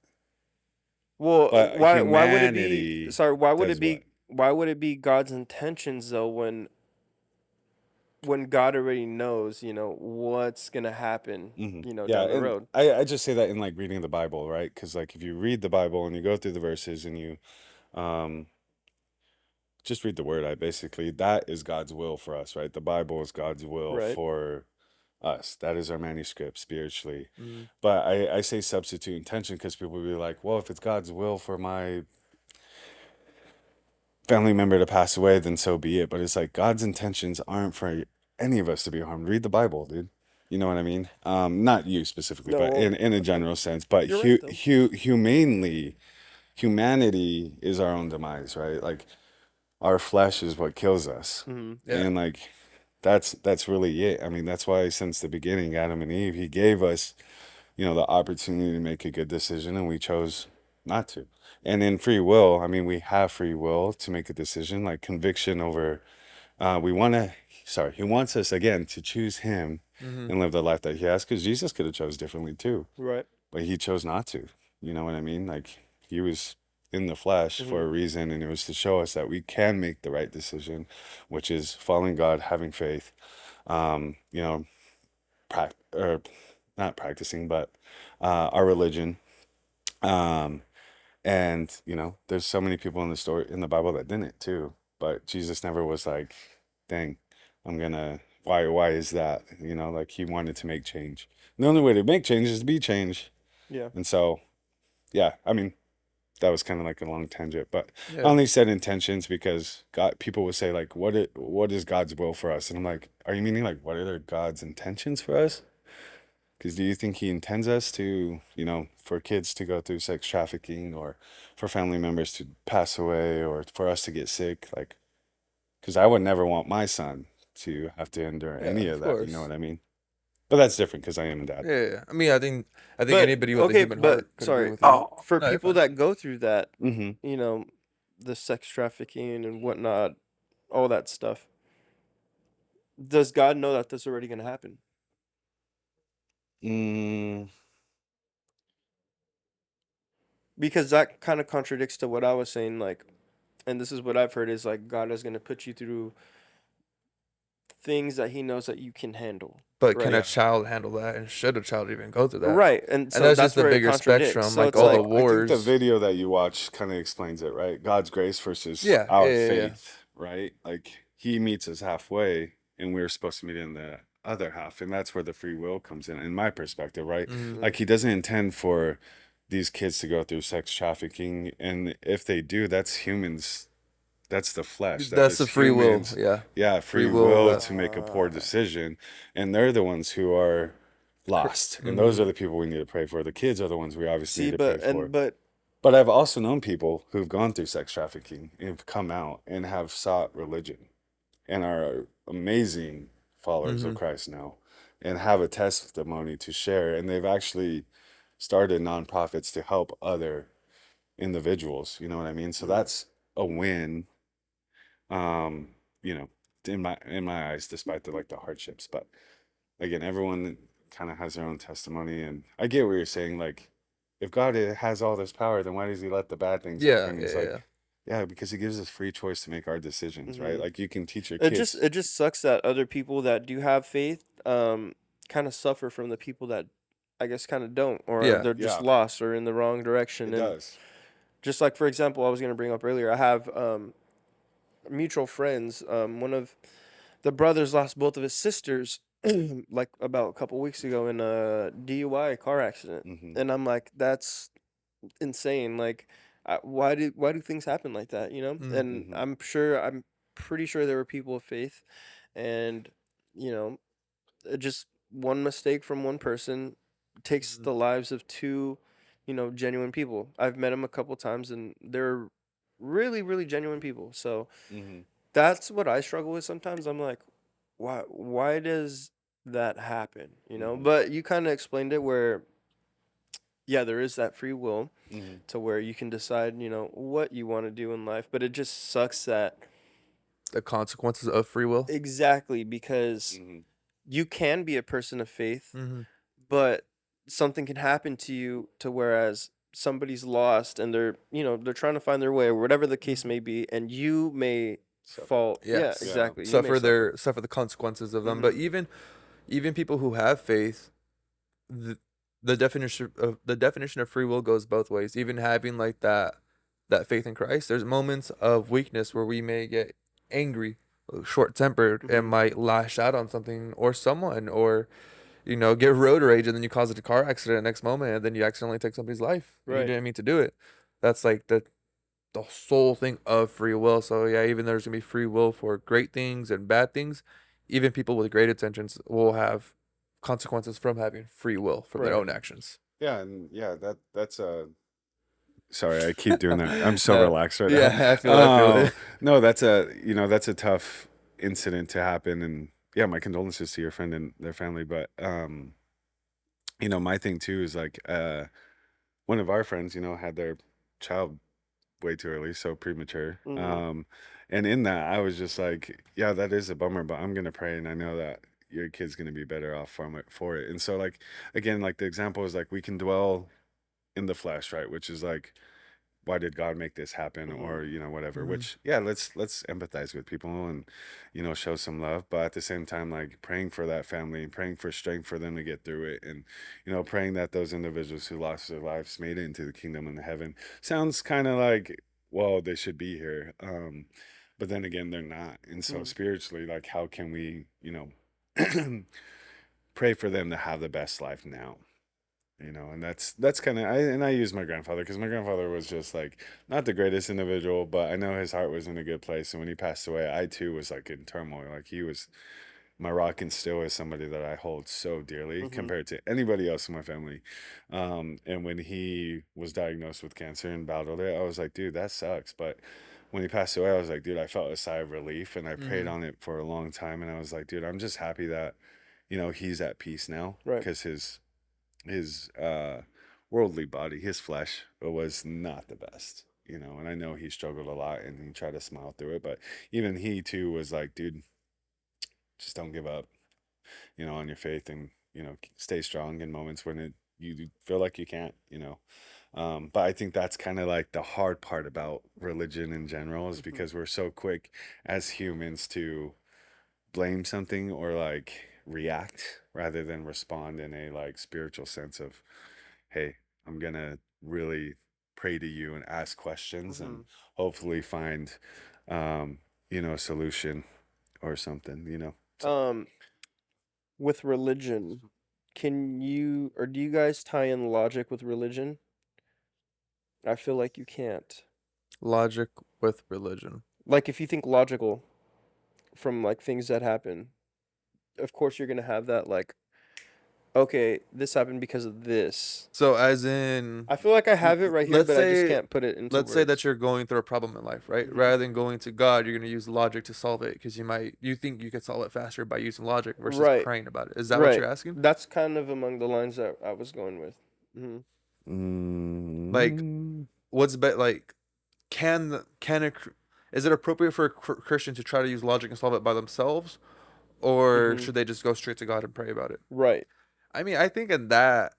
Well, But why would it be? humanity Sorry, why would does it what? be? Why would it be God's intentions though when God already knows, what's gonna happen, Hmm. Yeah, down the and road. I just say that in like reading the Bible, right? Because like if you read the Bible and you go through the verses and you um just read the word, I basically that is God's will for us, right? The Bible is God's will Right. for us. That is our manuscript spiritually. Mm, But I say substitute intention because people will be like, well, if it's God's will for my family member to pass away, then so be it. But it's like God's intentions aren't for any of us to be harmed. Read the Bible, dude. You know what I mean? Not you specifically, No, but well, in a general sense. But you're right though. humanely, humanity is our own demise, right? Like our flesh is what kills us, Hmm. Yeah. and like that's really it. I mean, that's why since the beginning, Adam and Eve, he gave us, the opportunity to make a good decision, and we chose not to. And in free will, I mean, we have free will to make a decision, like conviction over. We want to. Sorry, he wants us again to choose him Mm-hmm. and live the life that he has, because Jesus could have chose differently too, Right. but he chose not to. You know what I mean? Like he was in the flesh Hmm. for a reason, and it was to show us that we can make the right decision, which is following God, having faith. You know, or not practicing, but our religion. Um, and there's so many people in the story in the Bible that didn't too. But Jesus never was like, "Dang, I'm gonna." Why is that? Like he wanted to make change. And the only way to make change is to be change. Yeah. And so, yeah, I mean, that was kind of like a long tangent, but I Yeah. only said intentions because people would say like, what is God's will for us? And I'm like, are you meaning like what are God's intentions for us? Because do you think he intends us to, for kids to go through sex trafficking, or for family members to pass away, or for us to get sick? Like, because I would never want my son to have to endure Yeah, any of of that. You know course. what I mean? But that's different because I am a dad. Yeah, yeah. I mean, I think But anybody with a okay, human but heart could agree sorry, with you. for No, you're people fine. that go through that, Mm-hmm. you know, the sex trafficking and whatnot, all that stuff. Does God know that this is already going to happen? Mm, Because that kind of contradicts to what I was saying. Like, and this is what I've heard is like God is going to put you through things that He knows that you can handle, But can right? a child handle that? And should a child even go through that? Right, and And so that's that's just the where it bigger contradicts. spectrum, So like it's all the like, I think the wars. video that you watch kind of explains it, right? God's grace versus Yeah, yeah, our yeah, yeah. faith, right? Like he meets us halfway, and we're supposed to meet in the other half, and that's where the free will comes in my perspective, right? Mm-hmm. mm, Like he doesn't intend for these kids to go through sex trafficking, and if they do, that's humans. That's the flesh. That That's is the free will. humans. Yeah, Yeah, free free will of will that. to make a poor decision, and they're the ones who are lost, and those Mm-hmm. are the people we need to pray for. The kids are the ones we obviously see, need to pray but for. but But I've also known people who've gone through sex trafficking and have come out and have sought religion and are amazing followers Mm-hmm. of Christ now and have a testimony to share. And they've actually started nonprofits to help other individuals. You know what I mean? So mm, that's a win, um, you know, in my eyes, despite the hardships. But again, everyone kind of has their own testimony. And I get what you're saying. Like, if God has all this power, then why does he let the bad things Yeah, happen? yeah, He's yeah. like, yeah, because he gives us free choice to make our decisions, right? mhm. Like you can teach your It just kids. it just sucks that other people that do have faith kind of suffer from the people that I guess kind of don't, or Yeah. they're just Yeah, lost or in the wrong direction. it And does. just like for example, I was gonna bring up earlier, I have mutual friends. One of the brothers lost both of his sisters like about a couple weeks ago in a DUI car accident, Hmm. and I'm like, that's insane. Like, why do things happen like that? You know? Mm. And Hmm. I'm pretty sure there were people of faith, and you know, just one mistake from one person takes Mm-hmm. the lives of two, genuine people. I've met them a couple times, and they're really, really genuine people. So Hmm. that's what I struggle with sometimes. I'm like, why does that happen? Hmm. But you kind of explained it where, yeah, there is that free will Hmm. to where you can decide, what you want to do in life. But it just sucks that The consequences of free will. exactly because Hmm. you can be a person of faith, Mm-hmm. but something can happen to you to whereas somebody's lost and they're trying to find their way or whatever the case may be, and you may Suffer. fall. Yeah, Yes. Yeah. exactly. You may Suffer suffer. the consequences of them. But Hmm. even people who have faith, the the definition of free will goes both ways. Even having like that faith in Christ, there's moments of weakness where we may get angry, short tempered, and Hmm. might lash out on something or someone, or get road rage, and then you cause a car accident next moment, and then you accidentally take somebody's life. You Right. didn't mean to do it. That's like the sole thing of free will. So yeah, even there's gonna be free will for great things and bad things. Even people with great intentions will have consequences from having free will from their Right. own actions. Yeah, and yeah, that's sorry, I keep doing that. I'm so No, relaxed right now. yeah, I feel it. No, that's that's a tough incident to happen, and yeah, my condolences to your friend and their family. But my thing too is like one of our friends, had their child way too early, so premature. And in that, I was just like, yeah, that is a bummer, but I'm gonna pray, and I know that your kid's gonna be better off from it for it. And so, like, again, like the example is like we can dwell in the flesh, right? Which is like, why did God make this happen, or whatever. Which, yeah, let's empathize with people and show some love, but at the same time, like praying for that family, praying for strength for them to get through it, and praying that those individuals who lost their lives made it into the kingdom in heaven. Sounds kind of like, well, they should be here, but then again, they're not. And so spiritually, like, how can we pray for them to have the best life now? And that's kind of, I use my grandfather, because my grandfather was just like not the greatest individual, but I know his heart was in a good place. And when he passed away, I too was like in turmoil. Like, he was my rock, and still is somebody that I hold so dearly compared to anybody else in my family. And when he was diagnosed with cancer and battled it, I was like, dude, that sucks. But when he passed away, I was like, dude, I felt a sigh of relief, and I prayed on it for a long time. And I was like, dude, I'm just happy that he's at peace now, Right. because his worldly body, his flesh, was not the best, and I know he struggled a lot, and he tried to smile through it, but even he too was like, dude, just don't give up, on your faith, and stay strong in moments when you feel like you can't, but I think that's kind of like the hard part about religion in general, is because we're so quick as humans to blame something or like react rather than respond in a like spiritual sense of, hey, I'm gonna really pray to you and ask questions and hopefully find a solution or something. With religion, can you or do you guys tie in logic with religion? I feel like you can't. Logic with religion. Like, if you think logical from like things that happen, of course you're gonna have that, like, okay, this happened because of this. So as in, I feel like I have it right here, let's but I just say- can't put it into let's say that words. you're going through a problem in life, right? Rather than going to God, you're going to use logic to solve it, because you think you could solve it faster by using logic versus Right. praying about it. Is that what you're asking? That's kind of among the lines that I was going with. Like, what's like, is it appropriate for a Christian to try to use logic and solve it by themselves, or should they just go straight to God and pray about it? Right. I mean, I think in that,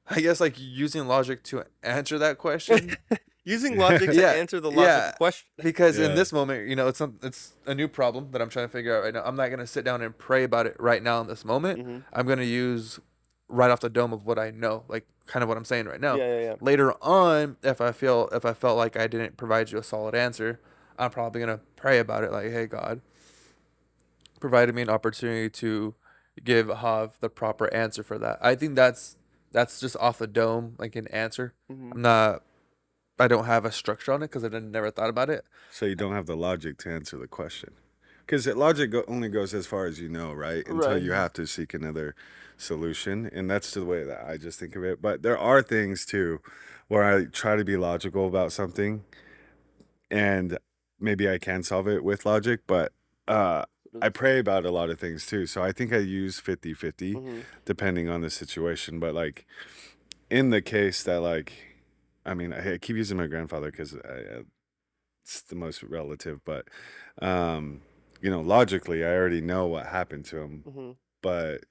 I guess, like, using logic to answer that question, Using logic to Yeah, answer the yeah. logical question. because in Yeah. this moment, it's a new problem that I'm trying to figure out right now. I'm not gonna sit down and pray about it right now in this moment. I'm gonna use right off the dome of what I know, like kind of what I'm saying right now. Yeah. Later on, if I felt like I didn't provide you a solid answer, I'm probably gonna pray about it, like, hey, God, provided me an opportunity to give Hav the proper answer for that. I think that's just off the dome, like an answer. I don't have a structure on it because I never thought about it. So you don't have the logic to answer the question, because logic only goes as far as right? Until Right. you have to seek another solution, and that's the way that I just think of it. But there are things too where I try to be logical about something, and maybe I can solve it with logic, but I pray about a lot of things too. So I think I use 50-50 depending on the situation. But like in the case that, like, I mean, I keep using my grandfather because it's the most relative, but logically, I already know what happened to him. But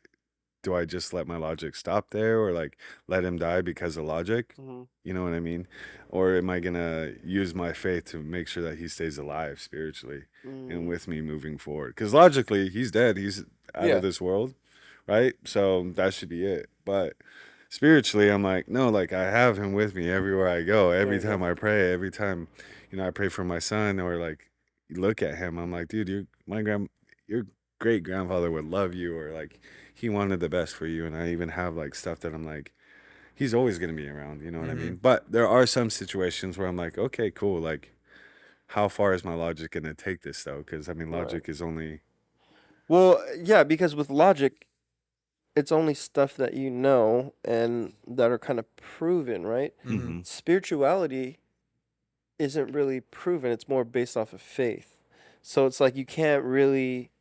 do I just let my logic stop there, or like let him die because of logic? You know what I mean? Or am I gonna use my faith to make sure that he stays alive spiritually and with me moving forward? Because logically, he's dead. He's out of this world, right? So that should be it. But spiritually, I'm like, no, like I have him with me everywhere I go. Every time I pray, every time, I pray for my son, or like look at him, I'm like, dude, your great grandfather would love you, or like he wanted the best for you. And I even have like stuff that I'm like, he's always gonna be around, you know what I mean? But there are some situations where I'm like, okay, cool, like how far is my logic gonna take this though? Because I mean, logic is only Well, yeah, because with logic, it's only stuff that you know and that are kind of proven, right? Mhm. Spirituality isn't really proven. It's more based off of faith. So it's like you can't really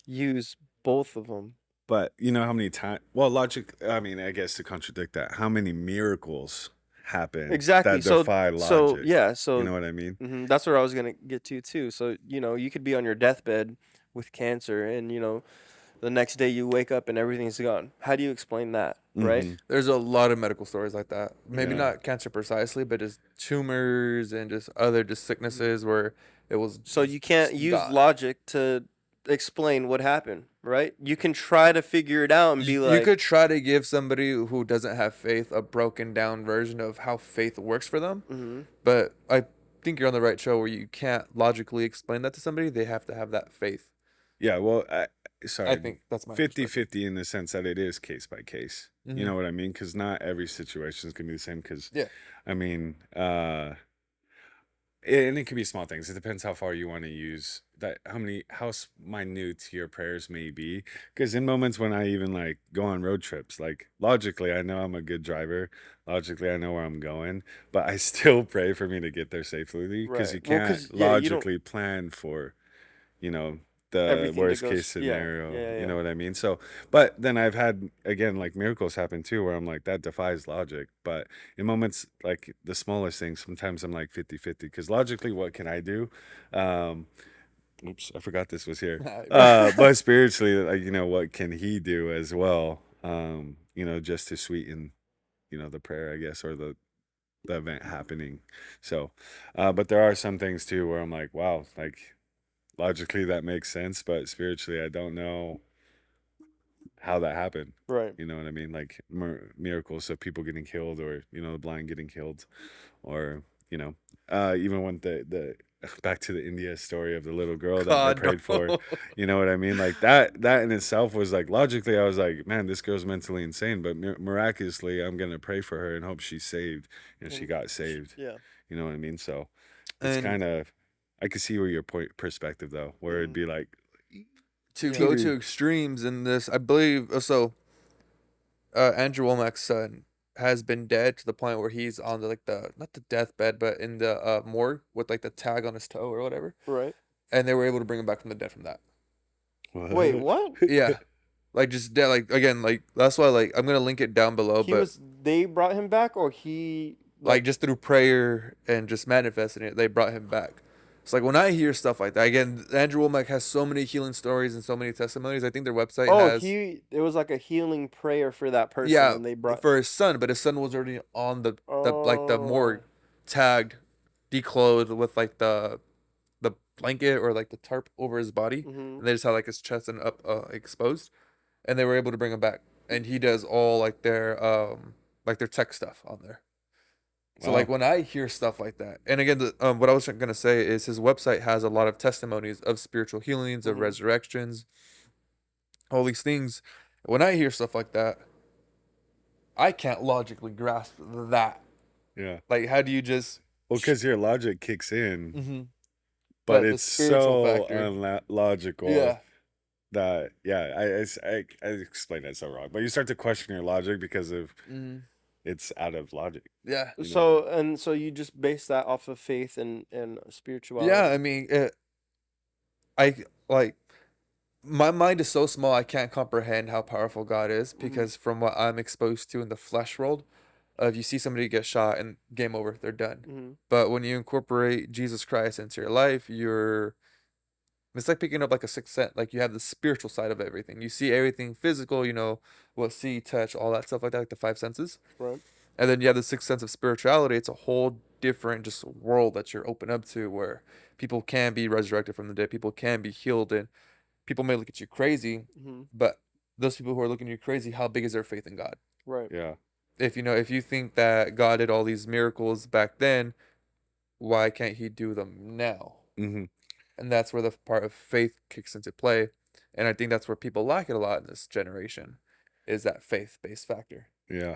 use both of them. But you know how many times? Well, logic. I mean, I guess to contradict that, how many miracles happen Exactly. that defy So logic? yeah, You so know what I mean? that's where I was gonna get to too. So you could be on your deathbed with cancer, and the next day you wake up and everything's gone. How do you explain that, right? Mm-hmm. There's a lot of medical stories like that. Maybe Yeah. not cancer precisely, but just tumors and just other just sicknesses where it was So you can't just use God. logic to explain what happened, right? You can try to figure it out and be You like, could try to give somebody who doesn't have faith a broken down version of how faith works for them, mm-hmm, but I think you're on the right show where you can't logically explain that to somebody. They have to have that faith. Yeah. Well, I sorry, think that's my perspective. 50-50 in the sense that it is case by case. You Mhm. know what I mean? Because not every situation is gonna be the same. Because Yeah. I mean, and it can be small things. It depends how far you want to use that, how minute your prayers may be. Because in moments when I even like go on road trips, like logically, I know I'm a good driver. Logically, I know where I'm going, but I still pray for me to get there safely because right. you Well, can't because you don't logically plan for, you know, the everything to worst go. case Yeah, scenario. yeah, You yeah. know what I mean? So, but then I've had again like miracles happen too, where I'm like that defies logic. But in moments like the smallest things, sometimes I'm like 50-50 because logically, what can I do? Um, oops, I forgot this was here. But spiritually, like what can he do as well? Just to sweeten, the prayer, I guess, or the event happening. So, but there are some things too where I'm like, wow, like logically that makes sense, but spiritually I don't know how that happened. Right. You know what I mean? Like miracles of people getting killed, or the blind getting killed, or even when the back to the India story of the little girl that I God, prayed for. no. You know what I mean? Like that in itself was like logically I was like, man, this girl's mentally insane, but miraculously I'm gonna pray for her and hope she's saved, and she And got saved. yeah. You know what I mean? So it's And kind of, I could see where your perspective though, where it'd be like to Yeah. go teeter. to extremes in this, I believe. So, Andrew Womack's son has been dead to the point where he's on the not the deathbed, but in the morgue with like the tag on his toe or whatever, Right. and they were able to bring him back from the dead from that. Wait, what? Yeah, like just dead. Like again, like that's why like I'm gonna link it down below, but They brought him back, or he like just through prayer and just manifesting it, they brought him back. It's like when I hear stuff like that, again, Andrew Womack has so many healing stories and so many testimonies. I think their website Oh, has, it was like a healing prayer for that person, yeah, and they brought. for his son, but his son was already on the Oh. morgue, tagged, declothed with like the blanket or like the tarp over his body, Mm-hmm. and they just had like his chest and up exposed, and they were able to bring him back. And he does all like their tech stuff on there. So like Wow. when I hear stuff like that, and again, what I was gonna say is his website has a lot of testimonies of spiritual healings, of Mhm. resurrections, all these things. When I hear stuff like that, I can't logically grasp that. Yeah. Like, how do you just? Well, because your logic kicks in, Mm-hmm. but But the it's spiritual so factor, unlogical yeah, that, yeah, I explained that so wrong. But you start to question your logic because of mm-hmm. it's out of logic. Yeah, You know? So you just base that off of faith and spirituality. yeah. I mean, I like my mind is so small I can't comprehend how powerful God is because from what I'm exposed to in the flesh world, of you see somebody get shot and game over, they're done. Mm-hmm. But when you incorporate Jesus Christ into your life, it's like picking up like a sixth sense. Like you have the spiritual side of everything. You see everything physical, what see, touch, all that stuff like that, like the five senses. Right. And then you have the sixth sense of spirituality. It's a whole different just world that you're open up to where people can be resurrected from the dead, people can be healed, and people may look at you crazy, Mm-hmm. but those people who are looking at you crazy, how big is their faith in God? Right. Yeah. If you think that God did all these miracles back then, why can't he do them now? Mm-hmm. And that's where the part of faith kicks into play. And I think that's where people lack it a lot in this generation, is that faith-based factor. Yeah.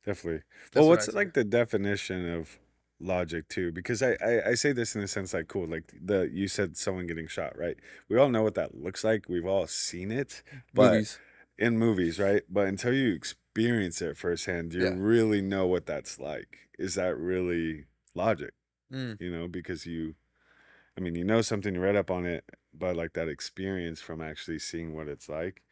Definitely. That's Well, what what's I see. like the definition of logic too? Because I say this in a sense like cool, like you said someone getting shot, right? We all know what that looks like. We've all seen it, but Movies. in movies, right? But until you experience it firsthand, do you Yeah. really know what that's like? Is that really logic? Mm. You know, because I mean, you know something, you read up on it, but like that experience from actually seeing what it's like,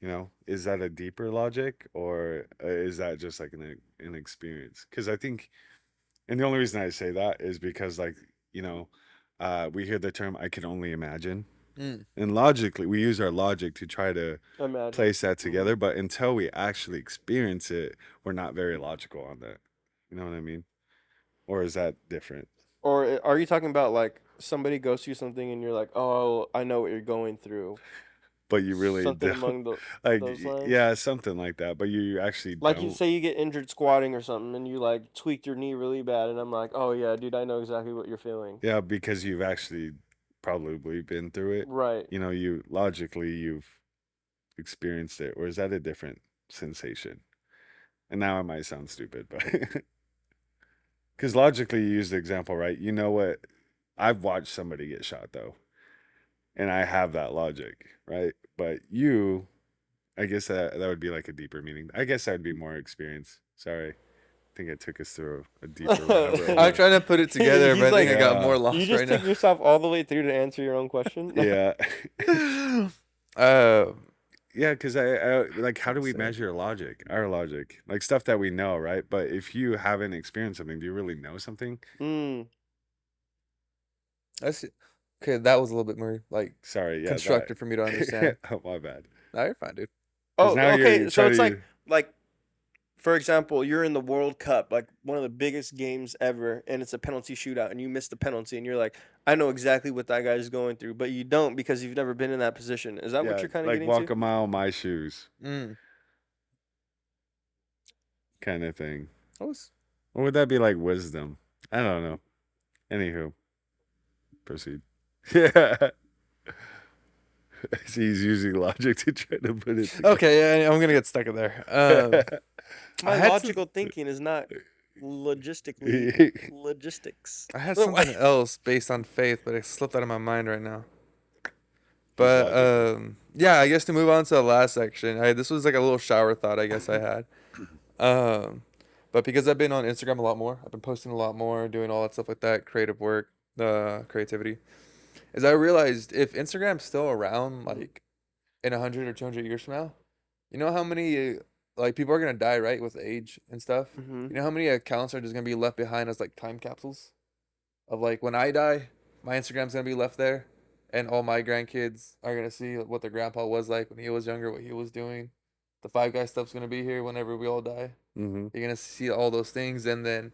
you know, is that a deeper logic or is that just like an experience? Because I think, and the only reason I say that is because like, you know, we hear the term "I can only imagine," Mm. and logically, we use our logic to try to Imagine. place that together. But until we actually experience it, we're not very logical on that. You know what I mean? Or is that different? Or are you talking about like somebody goes through something and you're like, oh, I know what you're going through. But you really Something don't. among Like, those lines? yeah, something like that. But you actually Like you don't. say you get injured squatting or something and you like tweaked your knee really bad and I'm like, oh yeah, dude, I know exactly what you're feeling. Yeah, because you've actually probably been through it. Right. You know, you've experienced it. Or is that a different sensation? And now I might sound stupid, but because logically you use the example, right? You know what? I've watched somebody get shot though, and I have that logic, right? But you, I guess that would be like a deeper meaning. I guess that would be more experience. Sorry. I think I took us through a deeper rabbit hole. I'm trying to put it together, He's but I think like, I got Yeah. more You lost just right took now. yourself all the way through to answer your own question? Yeah. uh, Yeah, because I like, how do we Same. measure logic? Our logic, like stuff that we know, right? But if you haven't experienced something, do you really know something? Mm. that's okay. That was a little bit more like Sorry, yeah, constructive for me to understand. Oh, my bad. No, you're fine, dude. 'Cause Oh, now you're okay. So trying it's to- like, for example, you're in the World Cup, like one of the biggest games ever, and it's a penalty shootout, and you miss the penalty, and you're like, I know exactly what that guy's going through, but you don't because you've never been in that position. Is that what Yeah, you're kind of like getting walk to? a mile in my shoes, Mm. kind of thing. That was Or would that be like wisdom? I don't know. Anywho, proceed. Yeah. He's using logic to try to put it together. okay. Yeah, I'm gonna get stuck in there. I My had logical thinking is not logistics. I had Wait, something else based on faith, but it slipped out of my mind right now. But logical. yeah, I guess to move on to the last section, this was like a little shower thought I guess I had. But because I've been on Instagram a lot more, I've been posting a lot more, doing all that stuff like that, creative work, creativity. Is I realized if Instagram's still around, like in 100 or 200 years from now, you know how many like people are gonna die, right, with age and stuff. Mhm. You know how many accounts are just gonna be left behind as like time capsules, of like when I die, my Instagram's gonna be left there, and all my grandkids are gonna see what their grandpa was like when he was younger, what he was doing. The Five Guys stuff's gonna be here whenever we all die. Mm-hmm. You're gonna see all those things, and then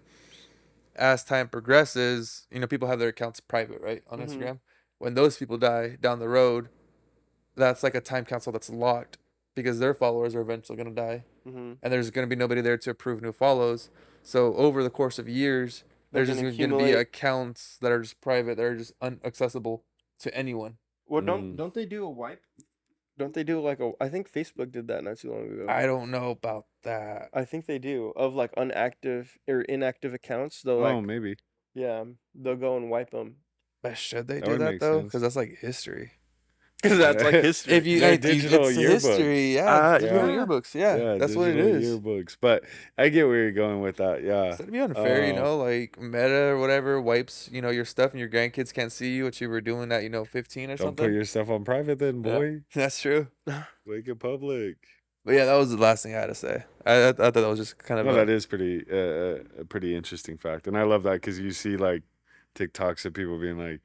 as time progresses, you know, people have their accounts private, right, on Mhm. Instagram. When those people die down the road, that's like a time capsule that's locked because their followers are eventually gonna die, Mhm. and there's gonna be nobody there to approve new follows. So over the course of years, They're there's just gonna gonna be accumulate. accounts that are just private, that are just inaccessible to anyone. Well, Mm. don't they do a wipe? Don't they do like a? I think Facebook did that not too long ago. I don't know about that. I think they do of like unactive or inactive accounts. They'll Oh, like maybe. yeah, they'll go and wipe them. But should they That do would that make though? sense. Because that's like history. Because that's like history. If you, They're if you digital it's yearbooks. history, yeah, digital yeah. yearbooks, yeah, that's what it digital is. yearbooks. But I get where you're going with that. Yeah. Instead of be unfair, you know, like Meta or whatever wipes, you know, your stuff and your grandkids can't see you what you were doing at, 15 or Don't put something. your stuff on private then, Yeah. boy. That's true. Make it public. But yeah, that was the last thing I had to say. I thought that was just kind of No, a, that is a pretty interesting fact, and I love that because you see like TikToks of people being like,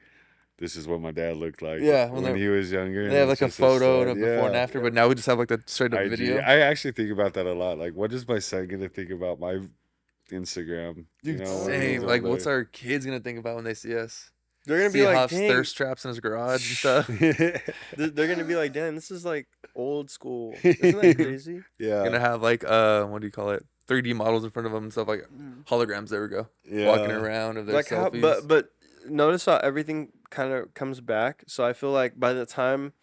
"This is what my dad looked like Yeah, when when he was younger." they and have it's like a just photo and a slide. before and Yeah. after, but now we just have like the straight up IG. video. I actually think about that a lot. Like, what is my son gonna think about my Instagram? Dude, when he's same. Like, what's older? our kids gonna think about when they see us? They're gonna See be like, Hoff's dang. thirst traps in his garage and stuff. They're gonna be like, damn, this is like old school. Isn't that crazy? Yeah. Gonna have like what do you call it? 3D models in front of them and stuff, like holograms. There we go. Yeah. Walking around of their Like how, selfies. but notice how everything kind of comes back. So I feel like by the time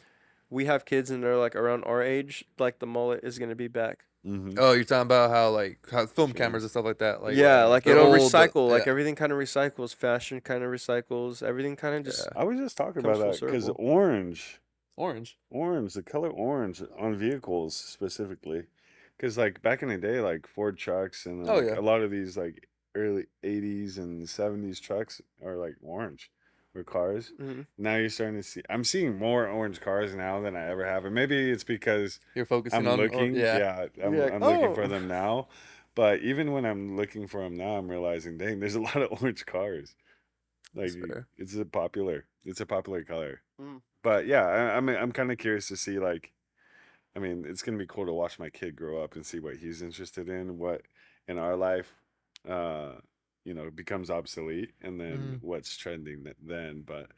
we have kids and they're like around our age, like the mullet is gonna be back. Mhm. Oh, you're talking about how film Sure. cameras and stuff like that. Like yeah, like the it'll old- recycle. Like yeah. everything kind of recycles. Fashion kind of recycles. Everything kind of just. Yeah. I was just talking Comes about full that because circle. orange Orange. Orange, the color orange on vehicles specifically, because like back in the day, like Ford trucks and Oh, like yeah. a lot of these like early '80s and '70s trucks are like orange, or cars. Mhm. Now you're starting to see. I'm seeing more orange cars now than I ever have, and maybe it's because You're focusing I'm on looking. yeah. Yeah, I'm You're like, I'm looking for oh. them now. But even when I'm looking for them now, I'm realizing, dang, there's a lot of orange cars. Like That's fair. it's a popular color. Mm. But yeah, I'm kind of curious to see, like, I mean, it's gonna be cool to watch my kid grow up and see what he's interested in, what in our life, uh, becomes obsolete, and then Mhm. what's trending then. But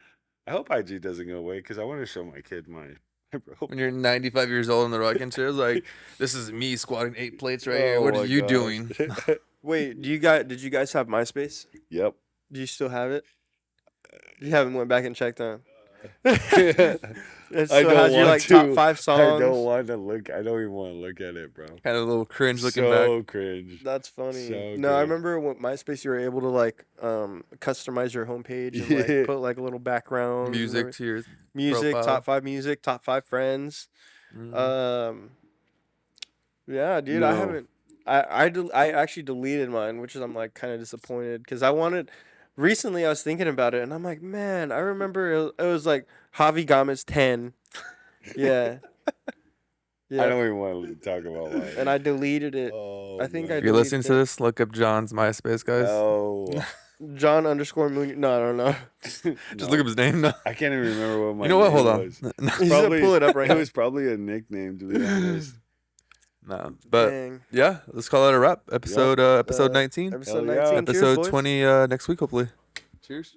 I hope IG doesn't go away because I want to show my kid my bro. When you're 95 years old in the rocking chair, like, this is me squatting 8 plates right here. Oh What are my you gosh. doing? Wait, did you guys have MySpace? Yep. Do you still have it? You haven't went back and checked on. It I still don't has your want like top to. 5 I don't songs. want to look. I don't even want to look at it, bro. Kind of a little cringe looking back. So cringe. That's funny. So No, I cringe. remember when MySpace you were able to like customize your homepage and Yeah. like put like a little background, Music to your music, profile. top 5 friends. Mhm. Yeah, dude, I No. haven't. I actually deleted mine, which is I'm like kind of disappointed because I wanted. Recently, I was thinking about it, and I'm like, man, I remember it was like Javi Gomez 10. Yeah, I yeah, don't even want to talk about mine. and I deleted it. Oh, I think my I If you're listening deleted to it. this, look up John's MySpace, guys. No. John underscore Moon. No, I don't know. Just look up his name. No. I can't even remember what my You know what? name Hold on. was. He's gonna pull it up right It now. was probably a nickname, to be honest. No, but Dang. yeah, let's call it a wrap. Episode 19. Episode Hell yeah. 19. Cheers, Episode boys. 20 next week, hopefully. Cheers.